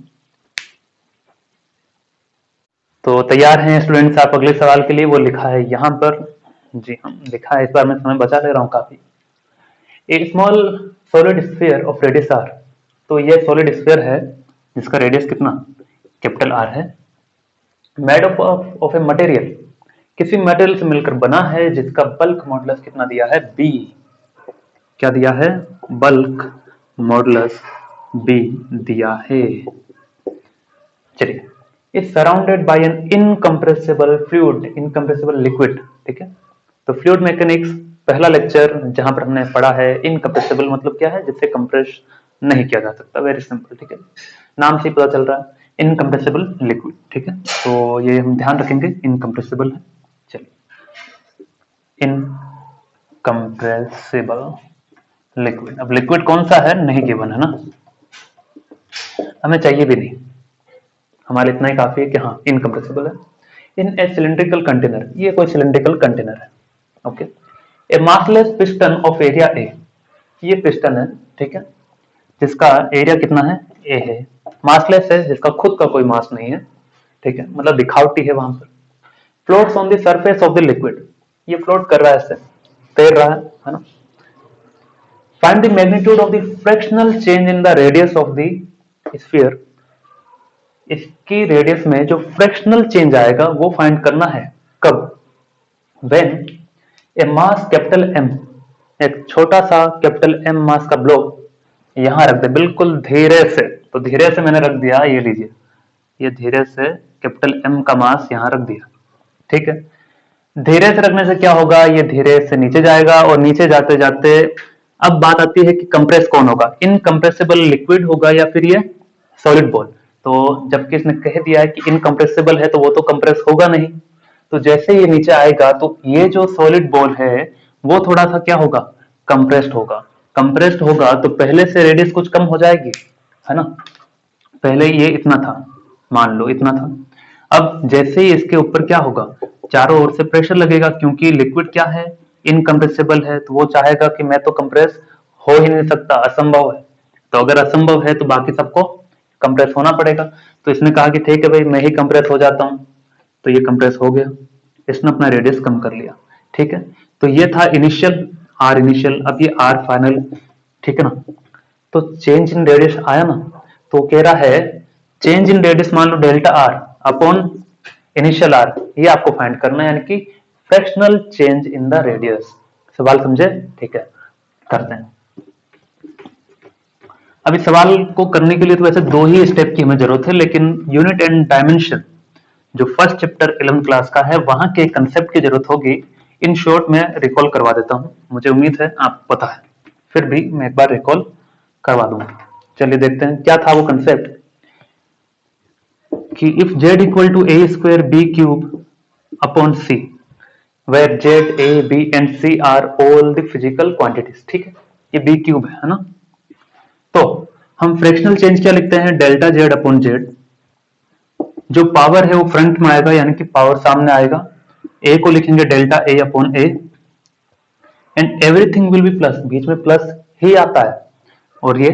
तो तैयार हैं स्टूडेंट्स आप अगले सवाल के लिए, वो लिखा है यहाँ पर, जी हाँ लिखा है, इस बार मैं समय बचा ले रहा हूँ काफी। A small solid sphere of radius R, तो ये सॉलिड स्फीयर है जिसका रेडियस कितना, कैपिटल आर है, मेड ऑफ ए मटेरियल, किसी मटेरियल से मिलकर बना है जिसका बल्क मॉडुलस कितना दिया है, बी। क्या दिया है, बल्क मॉडुलस बी दिया है। चलिए, is surrounded by an incompressible fluid, incompressible liquid. ठीक है, तो फ्लूइड मैकेनिक्स पहला लेक्चर जहां पर हमने पढ़ा है, इनकम्प्रेसिबल मतलब क्या है, जिससे कंप्रेस नहीं किया जा सकता, वेरी सिंपल। ठीक है, नाम से ही पता चल रहा है, इनकम्प्रेसिबल लिक्विड। ठीक है, तो ये हम ध्यान रखेंगे, इनकम्प्रेसिबल है। चलिए, इनकम्प्रेसिबल लिक्विड, अब लिक्विड कौन सा है नहीं गिवन है ना, हमें चाहिए भी नहीं, हमारे इतना ही काफी है कि हाँ इनकम्प्रेसिबल है। इन ए सिलिंड्रिकल कंटेनर, ये कोई सिलिंड्रिकल कंटेनर है, okay. A massless piston of area A, ये पिस्टन है, ठीक है, जिसका एरिया कितना है, ए है। मासलेस है, जिसका खुद का कोई मास नहीं है, ठीक है, मतलब दिखावटी है वहां पर। Floats on the surface of the liquid, ये फ्लोट कर रहा है, इससे तैर रहा है ना। Find the magnitude of the fractional change in the radius of the sphere, इसकी रेडियस में जो फ्रैक्शनल चेंज आएगा वो फाइंड करना है। कब? When a mass capital M, एक छोटा सा कैपिटल एम मास का ब्लॉक यहां रख दे, बिल्कुल धीरे से, तो धीरे से मैंने रख दिया, ये लीजिए, ये धीरे से कैपिटल एम का मास यहां रख दिया, ठीक है। धीरे से रखने से क्या होगा, ये धीरे से नीचे जाएगा और नीचे जाते जाते अब बात आती है कि कंप्रेस कौन होगा, इनकम्प्रेसिबल लिक्विड होगा या फिर ये सॉलिड बॉल। तो जबकि इसने कह दिया है कि इनकम्प्रेसिबल है तो वो तो कंप्रेस होगा नहीं, तो जैसे ये नीचे आएगा तो ये जो सॉलिड बॉल है वो थोड़ा सा क्या होगा, कंप्रेस्ड होगा। कंप्रेस्ड होगा तो पहले से रेडियस कुछ कम हो जाएगी, है ना। पहले ये इतना था, मान लो इतना था, अब जैसे ही इसके ऊपर क्या होगा, चारों ओर से प्रेशर लगेगा, क्योंकि लिक्विड क्या है, इनकम्प्रेसिबल है, तो वो चाहेगा कि मैं तो कंप्रेस हो ही नहीं सकता, असंभव है। तो अगर असंभव है तो बाकी सबको कंप्रेस होना पड़ेगा। तो इसने कहा कि ठीक है भाई, मैं ही कंप्रेस हो जाता हूं, तो ये कंप्रेस हो गया, इसने अपना रेडियस कम कर लिया, ठीक है। तो ये था इनिशियल, आर इनिशियल, अब ये आर फाइनल, ठीक है ना। तो चेंज इन रेडियस आया ना, तो कह रहा है चेंज इन रेडियस मान लो delta R upon initial R, ये आपको फाइंड करना है, यानी कि fractional change in the radius. सवाल समझे? ठीक है, करते हैं। अब इस सवाल को करने के लिए तो वैसे दो ही स्टेप की हमें जरूरत है, लेकिन यूनिट एंड डायमेंशन जो फर्स्ट चैप्टर 11th क्लास का है वहां के कंसेप्ट की जरूरत होगी। इन शॉर्ट में रिकॉल करवा देता हूं, मुझे उम्मीद है आपको पता है, फिर भी मैं एक बार रिकॉल करवा दूंगा। चलिए देखते हैं क्या था वो कंसेप्ट, कि if z equal to A square B cube upon C, where z a b and c are all the physical quantities, ठीक है, ये बी क्यूब है ना। तो हम फ्रैक्शनल चेंज क्या लिखते हैं, डेल्टा z अपॉन जेड, जो पावर है वो फ्रंट में आएगा, यानी कि पावर सामने आएगा, a को लिखेंगे delta a upon a, and everything will be plus, बीच में प्लस ही आता है, और ये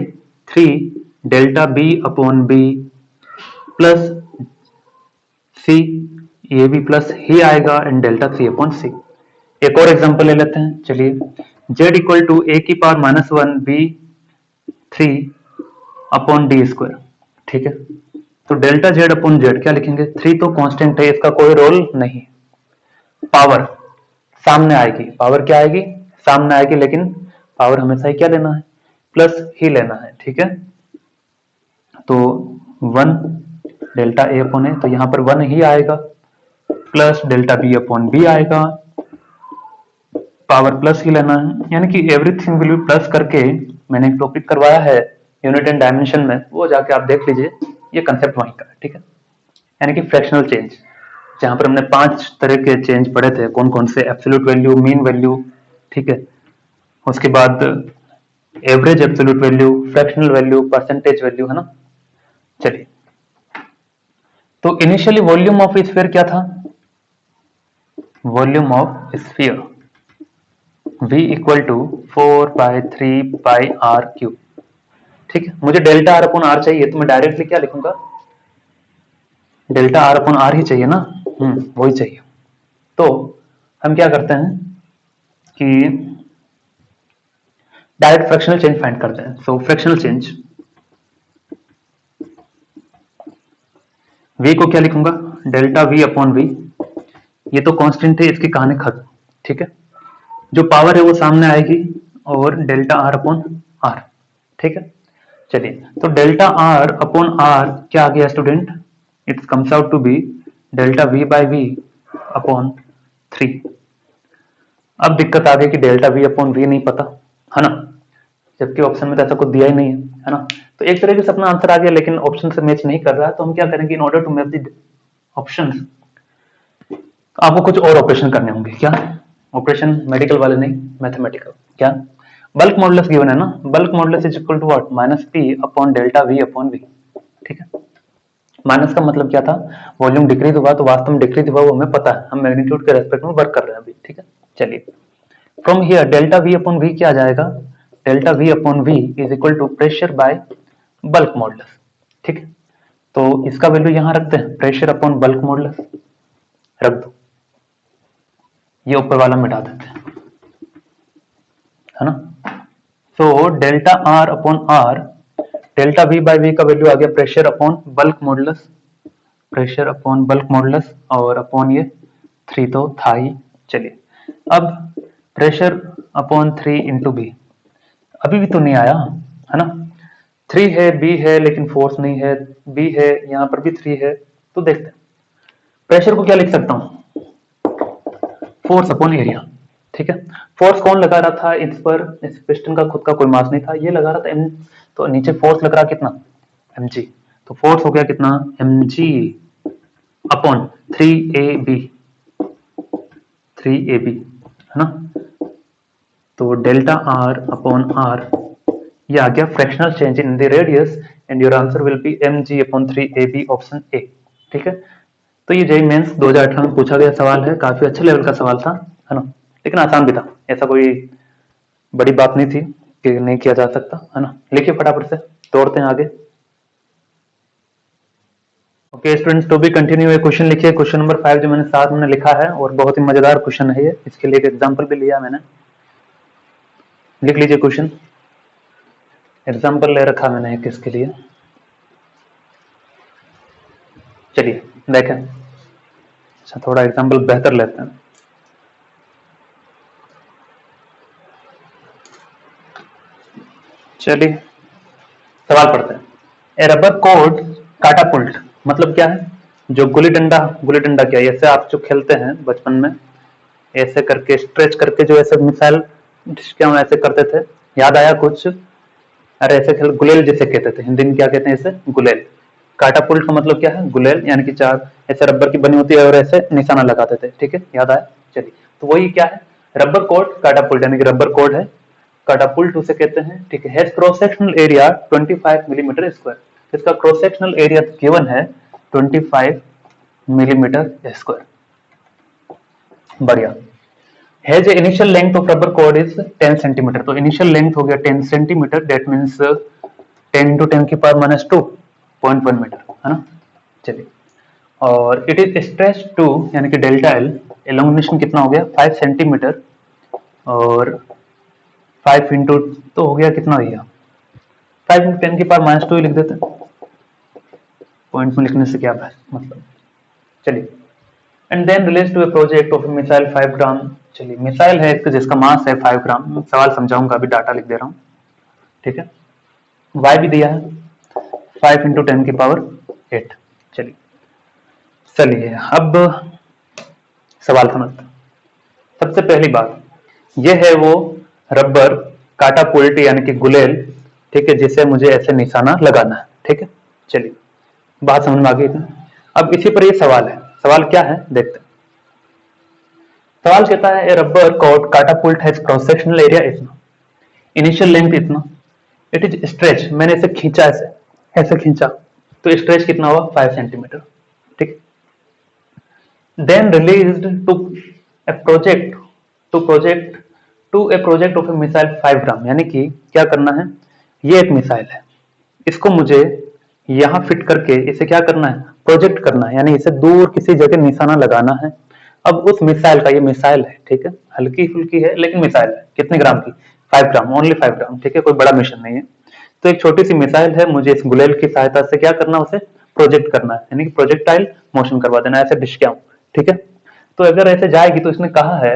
3 delta b upon b plus c, ये भी प्लस ही आएगा, and delta c upon c। एक और एग्जांपल ले लेते हैं, चलिए, z इक्वल टू a की power -1 b 3 upon D square, ठीक है। तो डेल्टा z अपॉन जेड क्या लिखेंगे, 3 तो कांस्टेंट है, इसका कोई रोल नहीं, पावर सामने आएगी, पावर क्या आएगी, सामने आएगी, लेकिन पावर हमेशा ही क्या लेना है, प्लस ही लेना है, ठीक है। तो 1 डेल्टा ए अपॉन ए, तो यहां पर 1 ही आएगा, plus delta B upon B आएगा, पावर प्लस ही लेना है, यानी कि एवरीथिंग विल बी प्लस करके मैंने एक टॉपिक करवाया है यूनिट एंड डायमेंशन में, वो जाके आप देख लीजिए, ये कंसेप्ट वहीं का है, ठीक है। यानी कि फ्रैक्शनल चेंज, जहां पर हमने 5 तरह के चेंज पढ़े थे, कौन कौन से, एब्सोल्यूट वैल्यू, मीन वैल्यू, ठीक है, उसके बाद average absolute value, fractional value, percentage value, है ना। चलिए, तो इनिशियली वॉल्यूम ऑफ स्फीयर क्या था, volume of sphere v equal to 4/3 pi R cube, ठीक है। मुझे डेल्टा आर अपॉन आर चाहिए, तो मैं डायरेक्टली क्या लिखूंगा, डेल्टा आर अपॉन आर ही चाहिए ना, वही चाहिए। तो हम क्या करते हैं कि डायरेक्ट फ्रैक्शनल चेंज फाइंड करते हैं। सो फ्रैक्शनल चेंज, v को क्या लिखूंगा, डेल्टा v अपॉन v, ये तो कांस्टेंट है, इसकी कहानी खत्म, ठीक है। जो पावर है वो सामने आएगी, और डेल्टा आर अपॉन आर, ठीक है। चलिए, तो डेल्टा आर अपॉन आर क्या आ गया student, it comes out to be delta V by V upon 3। अब दिक्कत आ गई कि डेल्टा वी अपॉन वी नहीं पता, है ना, जबकि ऑप्शन में तो ऐसा कुछ दिया ही नहीं है ना। तो एक तरीके से अपना आंसर आ गया, लेकिन ऑप्शन से मैच नहीं कर रहा है, तो हम क्या करेंगे, in order to match the options, आपको कुछ और ऑपरेशन करने होंगे। क्या ऑपरेशन, मेडिकल वाले नहीं, मैथमेटिकल। क्या, बल्क मॉडुलस गिवन है ना, bulk modulus is equal to what, -p upon delta v upon v, ठीक है। माइनस का मतलब क्या था, वॉल्यूम डिक्रीज हुआ, तो वास्तव में डिक्रीज हुआ वो हमें पता है, हम मैग्नीट्यूड के रेस्पेक्ट में वर्क कर रहे हैं अभी, ठीक है। चलिए, from here delta V upon V क्या आ जाएगा, delta V upon V is equal to pressure by bulk modulus, ठीक है। तो इसका वैल्यू यहां रखते हैं, प्रेशर अपॉन बल्क मॉडुलस रख दो, ये ऊपर वाला मिटा देते हैं, है ना। So delta R upon R, delta V by V का वैल्यू आ गया pressure upon bulk modulus, pressure upon bulk modulus और अपॉन ये 3 तो था ही। चलिए, अब प्रेशर अपॉन 3 इंटू बी, अभी भी तो नहीं आया, है ना। 3 है, बी है, लेकिन फोर्स नहीं है, बी है, यहाँ पर भी 3 है, तो देखते हैं प्रेशर को क्या लिख सकता हूं, फोर्स अपॉन एरिया, ठीक है। फोर्स कौन लगा रहा था इस पर, इस पिस्टन का खुद का कोई मास नहीं था, ये लगा रहा था एम, तो नीचे फोर्स लग रहा कितना, एम जी, तो फोर्स हो गया कितना, M G upon 3 A B, है ना। तो डेल्टा आर अपॉन आर, ये आ गया fractional change in the radius and your answer will be M G upon 3 AB option A, ठीक है। तो ये जेई मेंस 2018 में पूछा गया सवाल है, काफी अच्छे लेवल का सवाल था, है ना, लेकिन आसान भी था, ऐसा कोई बड़ी बात नहीं थी कि नहीं किया जा सकता, है ना। लिखिए फटाफट से, दौड़ते हैं आगे। Okay students, to be continue ये क्वेश्चन लिखिए, क्वेश्चन नंबर 5 जो मैंने साथ में लिखा है, और बहुत ही मजेदार क्वेश्चन है ये, इसके लिए एक एग्जाम्पल भी लिया मैंने, लिख लीजिए क्वेश्चन, एग्जाम्पल ले रखा मैंने एक इसके लिए। चलिए देखें, अच्छा थोड़ा एग्जाम्पल बेहतर लेते हैं। चलिए सवाल पढ़ते हैं। ए रबर कोड काटापुल्ट मतलब क्या है, जो गुल्ली डंडा क्या है, ऐसे आप जो खेलते हैं बचपन में, ऐसे करके स्ट्रेच करके जो ऐसे मिसाइल क्या हम ऐसे करते थे, याद आया कुछ, अरे ऐसे खेल, गुलेल जिसे कहते थे, हिंदी में क्या कहते हैं इसे, गुलेल। काटापुल्ट का मतलब क्या है, गुलेल, यानी कि चार ऐसे रबर की बनी होती है और ऐसे निशाना लगाते थे, ठीक है, याद आया। चलिए, तो वही क्या है, रबर कोड काटापुल्ट, यानी कि रबर कोड है, काटापुल्ट उसे कहते हैं, ठीक है। Has cross sectional area 25 millimetre square, इसका क्रॉस सेक्शनल एरिया गिवन है 25 मिलीमीटर स्क्वायर, बढ़िया। Has initial length of rubber code is 10 centimetre, तो इनिशियल लेंथ हो गया 10 सेंटीमीटर, दैट मीन्स 10 into 10 की पावर माइनस 2, 0.1 मीटर, है ना। चलिए, और इट इज स्ट्रेच टू, यानी कि डेल्टा एल, एलोंगेशन कितना हो गया 5 सेंटीमीटर, और 5 इंटू तो हो गया कितना भैया, 5 इंटू 10 की पावर माइनस 2 ही लिख देते हैं, पॉइंट में लिखने से क्या मतलब। चलिए, and then relates to a project of missile 5 gram, चलिए मिसाइल है इसका जिसका मास है 5 ग्राम, सवाल समझाऊंगा, अभी डाटा लिख दे रहा हूँ, ठीक है। वाई भी दिया है 5 इंटू 10 की पावर 8। चलिए चलिए, अब सवाल समझते हैं। सबसे पहली बात यह है वो रबर काटापुल्ट यानी कि गुलेल, ठीक है, जिसे मुझे ऐसे निशाना लगाना है, ठीक है। चलिए बात समझ में आ गई थी। अब इसी पर ये सवाल है, सवाल क्या है देखते हैं। सवाल कहता है a rubber cord catapult has cross sectional area इतना, इनिशियल लेंथ इतना, इट इज स्ट्रेच, मैंने इसे खींचा, ऐसे ऐसे खींचा, तो स्ट्रेच कितना हुआ 5 सेंटीमीटर, ठीक। Then released to a project to a project of a missile 5 gram, यानी कि क्या करना है, ये एक मिसाइल है, इसको मुझे यहां फिट करके इसे क्या करना है, प्रोजेक्ट करना है, यानी इसे दूर किसी जगह निशाना लगाना है। अब उस मिसाइल का, ये मिसाइल है, ठीक है, हल्की फुल्की है लेकिन मिसाइल है, कितने ग्राम की, 5 ग्राम, ओनली 5 ग्राम, ठीक है, कोई बड़ा मिशन नहीं है। तो एक छोटी सी मिसाइल है, मुझे इस गुलेल की सहायता से क्या करना है, उसे प्रोजेक्ट करना है, यानी कि प्रोजेक्टाइल मोशन करवा देना है, ऐसे डिस्क, ठीक है। तो अगर ऐसे जाएगी तो इसने कहा है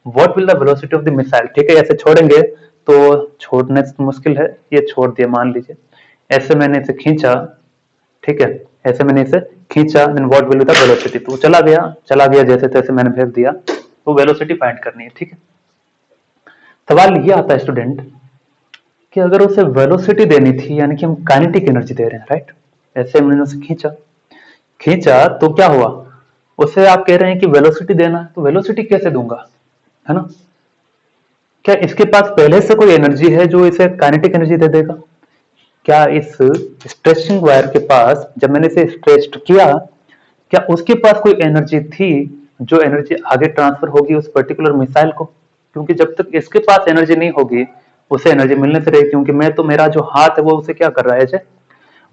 what will the velocity of the missile, ठीक है, ऐसे छोड़ेंगे तो छोड़ने से मुश्किल है, ये छोड़ दिया मान लीजिए, ऐसे मैंने इसे खींचा, ठीक है, ऐसे मैंने इसे खींचा, then what will be the velocity, तो चला गया जैसे तैसे मैंने भेज दिया, तो वेलोसिटी फाइंड करनी है, ठीक है। सवाल ये आता है स्टूडेंट कि अगर उसे वेलोसिटी देनी थी, यानी कि हम काइनेटिक एनर्जी दे रहे हैं, राइट, ऐसे मैंने उसे खींचा खींचा तो क्या हुआ, उसे आप कह रहे हैं कि वेलोसिटी देना है, तो वेलोसिटी कैसे दूंगा, है ना। क्या इसके पास पहले से कोई एनर्जी है जो इसे काइनेटिक एनर्जी दे देगा, क्या इस स्ट्रेचिंग वायर के पास, जब मैंने इसे स्ट्रेच्ड किया, क्या उसके पास कोई एनर्जी थी जो एनर्जी आगे ट्रांसफर होगी उस पर्टिकुलर मिसाइल को? क्योंकि जब तक इसके पास एनर्जी नहीं होगी उसे एनर्जी मिलने से रही, क्योंकि मैं तो, मेरा जो हाथ है वो उसे क्या कर रहा है,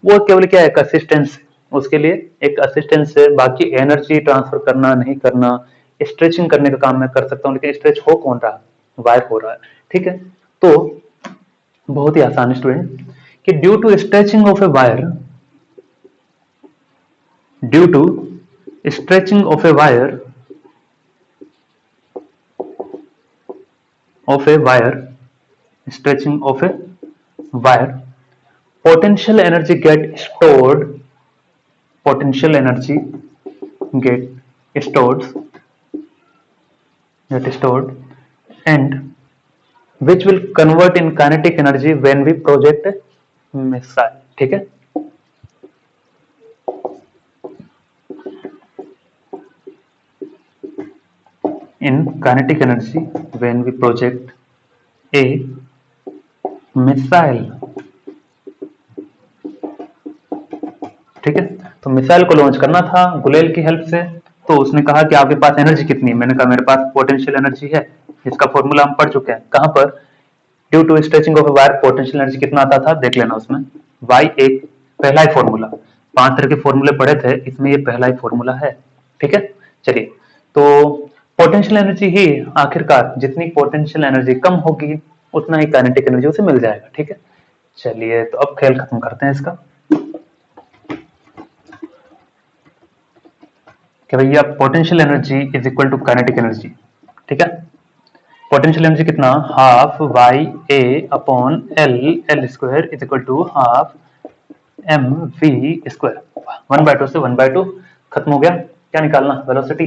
वो केवल क्या है, एक असिस्टेंस, उसके लिए एक असिस्टेंस है, बाकी एनर्जी ट्रांसफर करना नहीं करना, स्ट्रेचिंग करने का काम मैं कर सकता हूँ, लेकिन स्ट्रेच हो कौन रहा, वायर हो रहा है। ठीक है, तो बहुत ही आसान स्टूडेंट, कि due to stretching of a wire, due to stretching of a wire, of a wire, stretching of a wire, potential energy get stored, potential energy get stored, and which will convert in kinetic energy when we project a missile. ठीक है, in kinetic energy when we project a missile. ठीक है, तो missile को launch करना था गुलेल की help से, तो उसने कहा कि आपके पास एनर्जी कितनी है, मैंने कहा मेरे पास पोटेंशियल एनर्जी है, इसका फॉर्मूला हम पढ़ चुके हैं, कहां पर, due to stretching of a wire potential energy कितना आता था देख लेना उसमें, वाई एक पहला ही फॉर्मूला, 5 तरह के फॉर्मूले पढ़े थे, इसमें ये पहला ही फॉर्मूला है। ठीक है, चलिए, तो पोटेंशियल एनर्जी ही आखिरकार, जितनी पोटेंशियल एनर्जी कम होगी उतना ही काइनेटिक एनर्जी उसे मिल जाएगा। ठीक है, चलिए, तो अब खेल खत्म करते हैं इसका, कि भैया potential energy is equal to kinetic energy. ठीक है, पोटेंशियल एनर्जी कितना, half Y A upon L, L square is equal to half M V square, 1/2 से 1/2 खत्म हो गया। क्या निकालना, वेलोसिटी,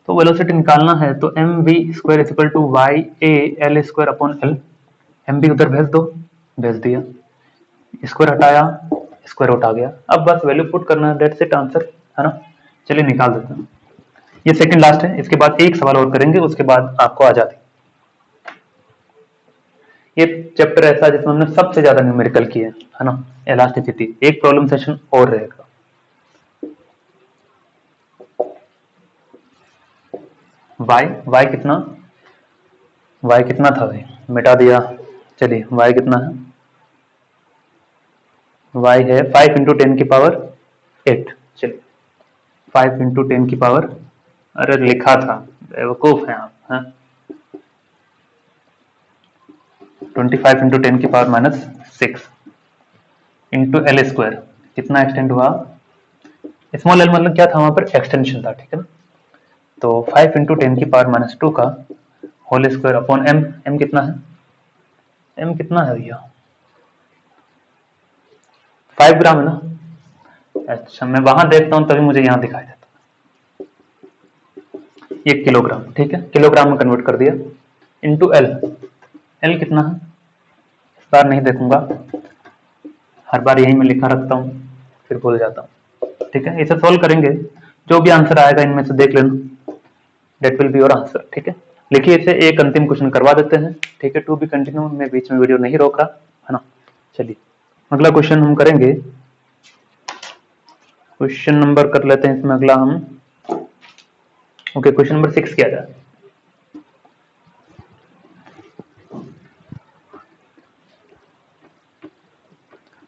तो वेलोसिटी निकालना है तो M V square is equal to Y A L square upon L, M V उधर भेज दो, भेज दिया, स्क्वायर हटाया, स्क्वायर आउट आ गया, अब बस वैल्यू पुट करना है, डेट सेट आंसर, है ना। चलिए निकाल देते हैं, ये सेकंड लास्ट है, इसके बाद एक सवाल और करेंगे, उसके बाद आपको आ जाती। ये चैप्टर ऐसा जिसमें हमने सबसे ज्यादा न्यूमेरिकल किए है ना, इलास्टिसिटी, एक प्रॉब्लम सेशन और रहेगा। y कितना, y कितना था भाई, मिटा दिया, चलिए y कितना है, y है 5 इंटू 10 की पावर 8, चलिए 5 इंटू 10 की पावर, अरे लिखा था, बेवकूफ है आप, हैं, 25 इंटू 10 की पावर -6 इंटू एल स्क्वायर, कितना एक्सटेंड हुआ, स्मॉल एल मतलब क्या था वहां पर, एक्सटेंशन था। ठीक है ना, तो 5 इंटू 10 की पावर -2 का whole square upon M, M कितना है, एम कितना है भैया, 5 ग्राम है ना, अच्छा मैं वहां देखता हूं तभी मुझे यहाँ दिखाई देता, ये किलोग्राम। ठीक है, किलोग्राम में कन्वर्ट कर दिया, इंटू एल, एल कितना है, इस बार नहीं देखूंगा, हर बार यही मैं लिखा रखता हूँ, फिर भूल जाता हूँ। ठीक है, इसे सोल्व करेंगे, जो भी आंसर आएगा इनमें से देख लेना, that will be your answer. ठीक है, लिखिए इसे, एक अंतिम क्वेश्चन करवा देते हैं। ठीक है, टू बी कंटिन्यू, मैं बीच में वीडियो नहीं रोक रहा, है ना। चलिए अगला क्वेश्चन हम करेंगे, क्वेश्चन नंबर कर लेते हैं इसमें अगला हम, ओके क्वेश्चन नंबर 6 किया जाए।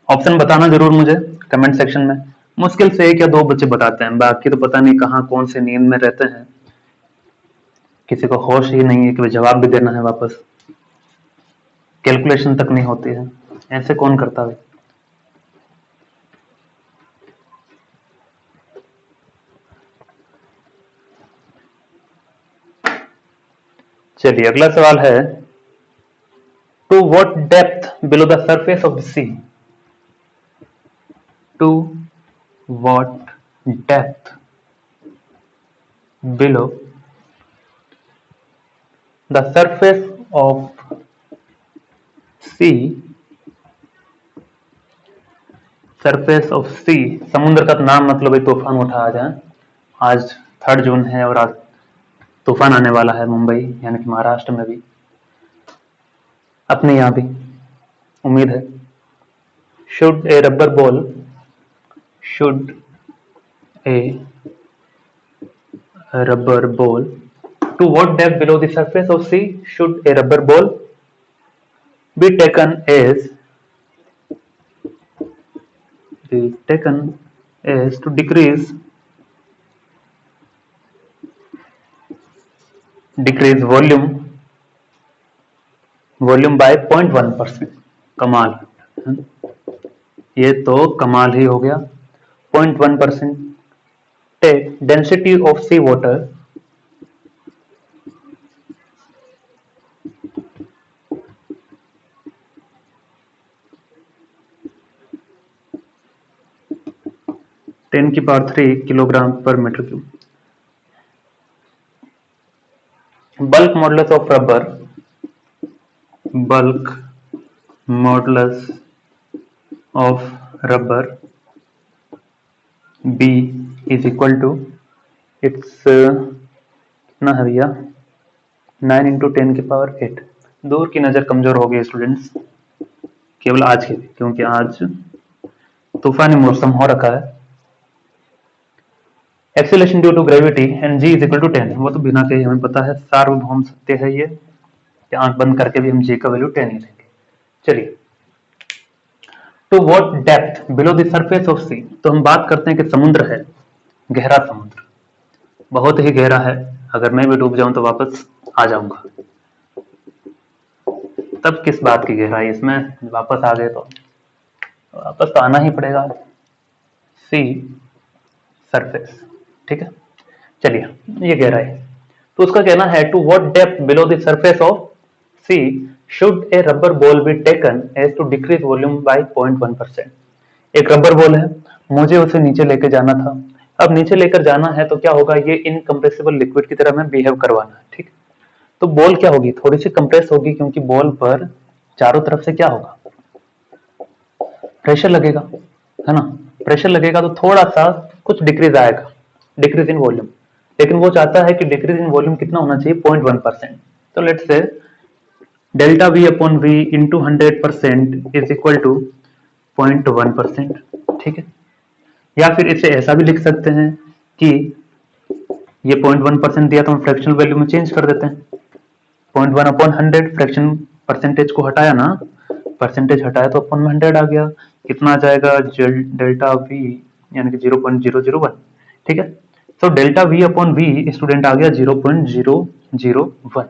ऑप्शन बताना जरूर मुझे कमेंट सेक्शन में, मुश्किल से 1 या 2 बच्चे बताते हैं, बाकी तो पता नहीं कहाँ कौन से नींद में रहते हैं, किसी को होश ही नहीं है कि जवाब भी देना है वापस, कैलकुलेशन तक नहीं होती है, ऐसे कौन करता है। चलिए अगला सवाल है, to what depth below the surface of the sea, to what depth below the surface of sea, surface of sea, समुद्र का नाम मतलब ही तूफान उठा आ जाए, आज 3 जून है और आज तूफान आने वाला है मुंबई यानी कि महाराष्ट्र में भी, अपने यहाँ भी, उम्मीद है। should a rubber ball should a rubber ball to what depth below the surface of sea should a rubber ball be taken as to decrease volume by 0.1%। कमाल, ये तो कमाल ही हो गया। 0.1%। Take density of sea water ten की power 3 kilogram पर meter cube. bulk modulus of rubber bulk modulus of rubber B is equal to it's कितना है भैया 9 इंटू 10 की पावर 8। दूर की नज़र कमजोर हो गई स्टूडेंट्स, केवल आज के लिए, क्योंकि आज तूफानी मौसम हो रखा है। Acceleration due to gravity and G is equal to 10, वो तो बिना कहे हमें पता है, सार्वभौम सत्य है ये, आंख बंद करके भी हम जी का वैल्यू 10 ही लेंगे। चलिए, to what depth below the surface of sea, तो हम बात करते हैं कि समुद्र है, गहरा समुद्र, बहुत ही गहरा है, अगर मैं भी डूब जाऊं तो वापस आ जाऊंगा। तब किस बात की गहराई इसमें, वापस आ गए तो वापस तो आना ही पड़ेगा। सी सरफेस, ठीक है। चलिए, ये गहराई, तो उसका कहना है to what depth below the surface of sea should a rubber ball be taken as to decrease volume by 0.1%। एक रबर बॉल है, मुझे उसे नीचे लेकर जाना था। अब नीचे लेकर जाना है तो क्या होगा, ये इनकम्प्रेसिबल लिक्विड की तरह में बिहेव करवाना है, ठीक। तो बॉल क्या होगी, थोड़ी सी कंप्रेस होगी, क्योंकि बॉल पर चारों तरफ से क्या होगा, प्रेशर लगेगा, है ना। प्रेशर लगेगा तो थोड़ा सा कुछ डिक्रीज आएगा, डिक्रीज इन वॉल्यूम, लेकिन वो चाहता है कि डिक्रीज इन वॉल्यूम कितना होना चाहिए, 0.1%। तो let's say delta V upon V into 100% is equal to 0.1%, ठीक है। या फिर इसे ऐसा भी लिख सकते हैं कि ये 0.1% दिया तो हम फ्रैक्शनल वैल्यू में चेंज कर देते हैं। 0.1 अपॉन 100, फ्रैक्शन परसेंटेज को हटाया ना, परसेंटेज हटाया तो अपन में 100 आ गया, कितना आ जाएगा डेल्टा वी यानी कि 0.001, ठीक है। तो delta V upon V student आ गया 0.001।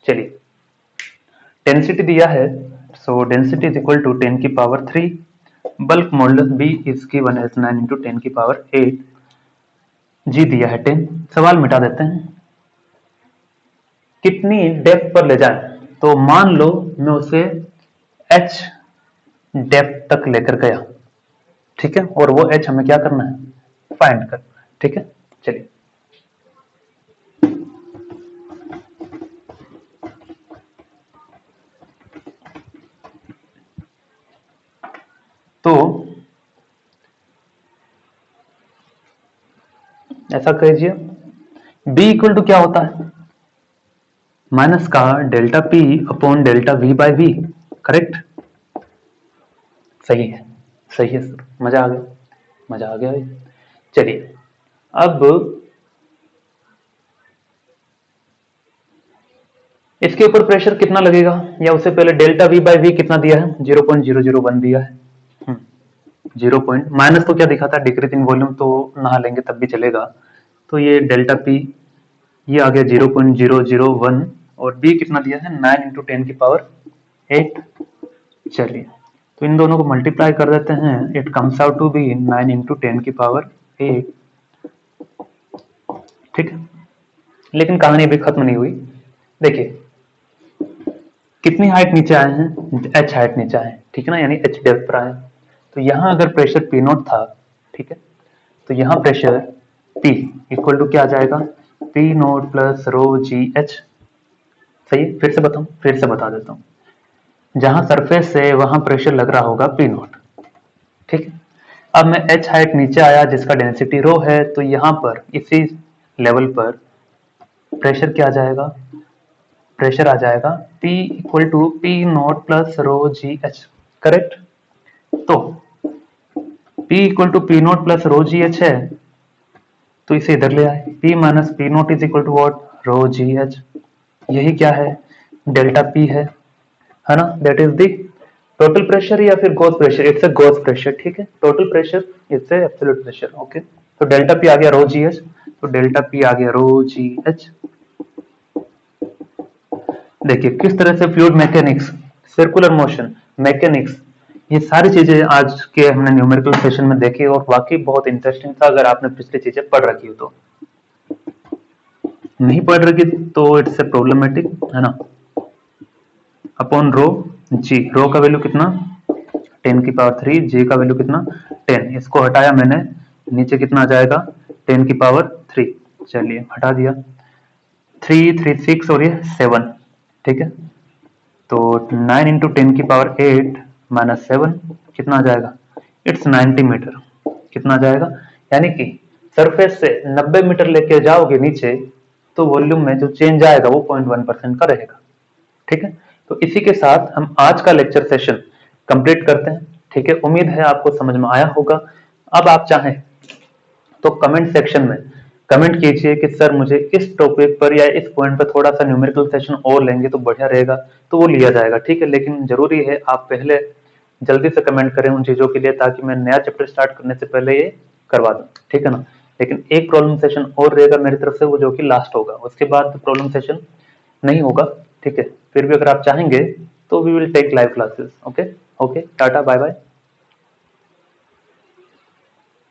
चलिए, डेंसिटी दिया है, so density is equal to 10 की power 3, bulk modulus B is given as 9 into 10 की पावर 8, जी दिया है 10। सवाल मिटा देते हैं, कितनी डेप्थ पर ले जाए, तो मान लो मैं उसे एच डेप्थ तक लेकर गया, ठीक है, और वो एच हमें क्या करना है, फाइंड करना है, ठीक है। चलिए, तो ऐसा कीजिए, B इक्वल टू क्या होता है, माइनस का delta P upon delta V by V, correct. सही है, सही है सर, मजा आ गया, मजा आ गया। चलिए, अब इसके ऊपर प्रेशर कितना लगेगा, या उससे पहले डेल्टा V बाई V कितना दिया है, 0.001 दिया है। 0 पॉइंट माइनस तो क्या दिखा था, डिक्रीज इन वॉल्यूम, तो नहा लेंगे तब भी चलेगा। तो ये डेल्टा P ये आ गया 0.001, और B कितना दिया है, 9 इंटू 10 की पावर 8। चलिए, तो इन दोनों को मल्टीप्लाई कर देते हैं, it comes out to be 9 into 10 की पावर 8, ठीक है। लेकिन कहानी अभी खत्म नहीं हुई। देखिए, कितनी हाइट नीचे आए हैं, h हाइट नीचे आए, ठीक है ना, यानी h डेप्थ पर आए। तो यहां अगर प्रेशर P नॉट था, ठीक है, तो यहां प्रेशर P इक्वल टू क्या आ जाएगा, P naught plus rho g H. सही है, फिर से बता देता हूँ, जहां सरफेस से वहां प्रेशर लग रहा होगा P नॉट, ठीक है। अब मैं h हाइट नीचे आया जिसका डेंसिटी रो है, तो यहां पर इसी लेवल पर प्रेशर क्या आ जाएगा, प्रेशर आ जाएगा P equal to P naught plus rho g h, correct. तो P equal to P naught plus rho g h है, तो इसे इधर ले आए, P minus P naught is equal to what, rho g h. यही क्या है, डेल्टा P है ना, that is the total pressure या फिर gauge pressure, it's a gauge pressure, ठीक है, total pressure it's a absolute pressure, okay. तो डेल्टा P आ गया रो जी एच, तो डेल्टा P आ गया रो जी एच। देखिए किस तरह से fluid mechanics, circular motion, mechanics, ये सारी चीजें आज के हमने न्यूमेरिकल सेशन में देखी और वाकई बहुत इंटरेस्टिंग था अगर आपने पिछली चीजें पढ़ रखी हो तो। नहीं पढ़ रखी तो इट्स ए प्रॉब्लमेटिक, है ना। अपॉन रो जी, रो का वैल्यू कितना 10 की पावर 3, जी का वैल्यू कितना 10, इसको हटाया मैंने, नीचे कितना आ जाएगा 10 की पावर 3, चलिए हटा दिया, 3 3 6 और ये 7, ठीक है। तो 9 इंटू 10 की पावर 8 माइनस 7 कितना आ जाएगा, इट्स 90 मीटर, कितना आ जाएगा, यानी कि सरफेस से 90 मीटर लेके जाओगे नीचे तो वॉल्यूम में जो चेंज आएगा वो 0.1% का रहेगा, ठीक है। तो इसी के साथ हम आज का लेक्चर सेशन कंप्लीट करते हैं, ठीक है। उम्मीद है आपको समझ में आया होगा। अब आप चाहें तो कमेंट सेक्शन में कमेंट कीजिए कि सर मुझे इस टॉपिक पर या इस पॉइंट पर थोड़ा सा न्यूमेरिकल सेशन और लेंगे तो बढ़िया रहेगा, तो वो लिया जाएगा, ठीक है। लेकिन जरूरी है आप पहले जल्दी से कमेंट करें उन चीजों के लिए ताकि मैं नया चैप्टर स्टार्ट करने से पहले ये करवा दूं, ठीक है ना। लेकिन एक प्रॉब्लम सेशन और रहेगा मेरी तरफ से, वो जो कि लास्ट होगा, उसके बाद प्रॉब्लम सेशन नहीं होगा, ठीक है। फिर भी अगर आप चाहेंगे तो we will take live classes, okay. Okay, tata, bye bye.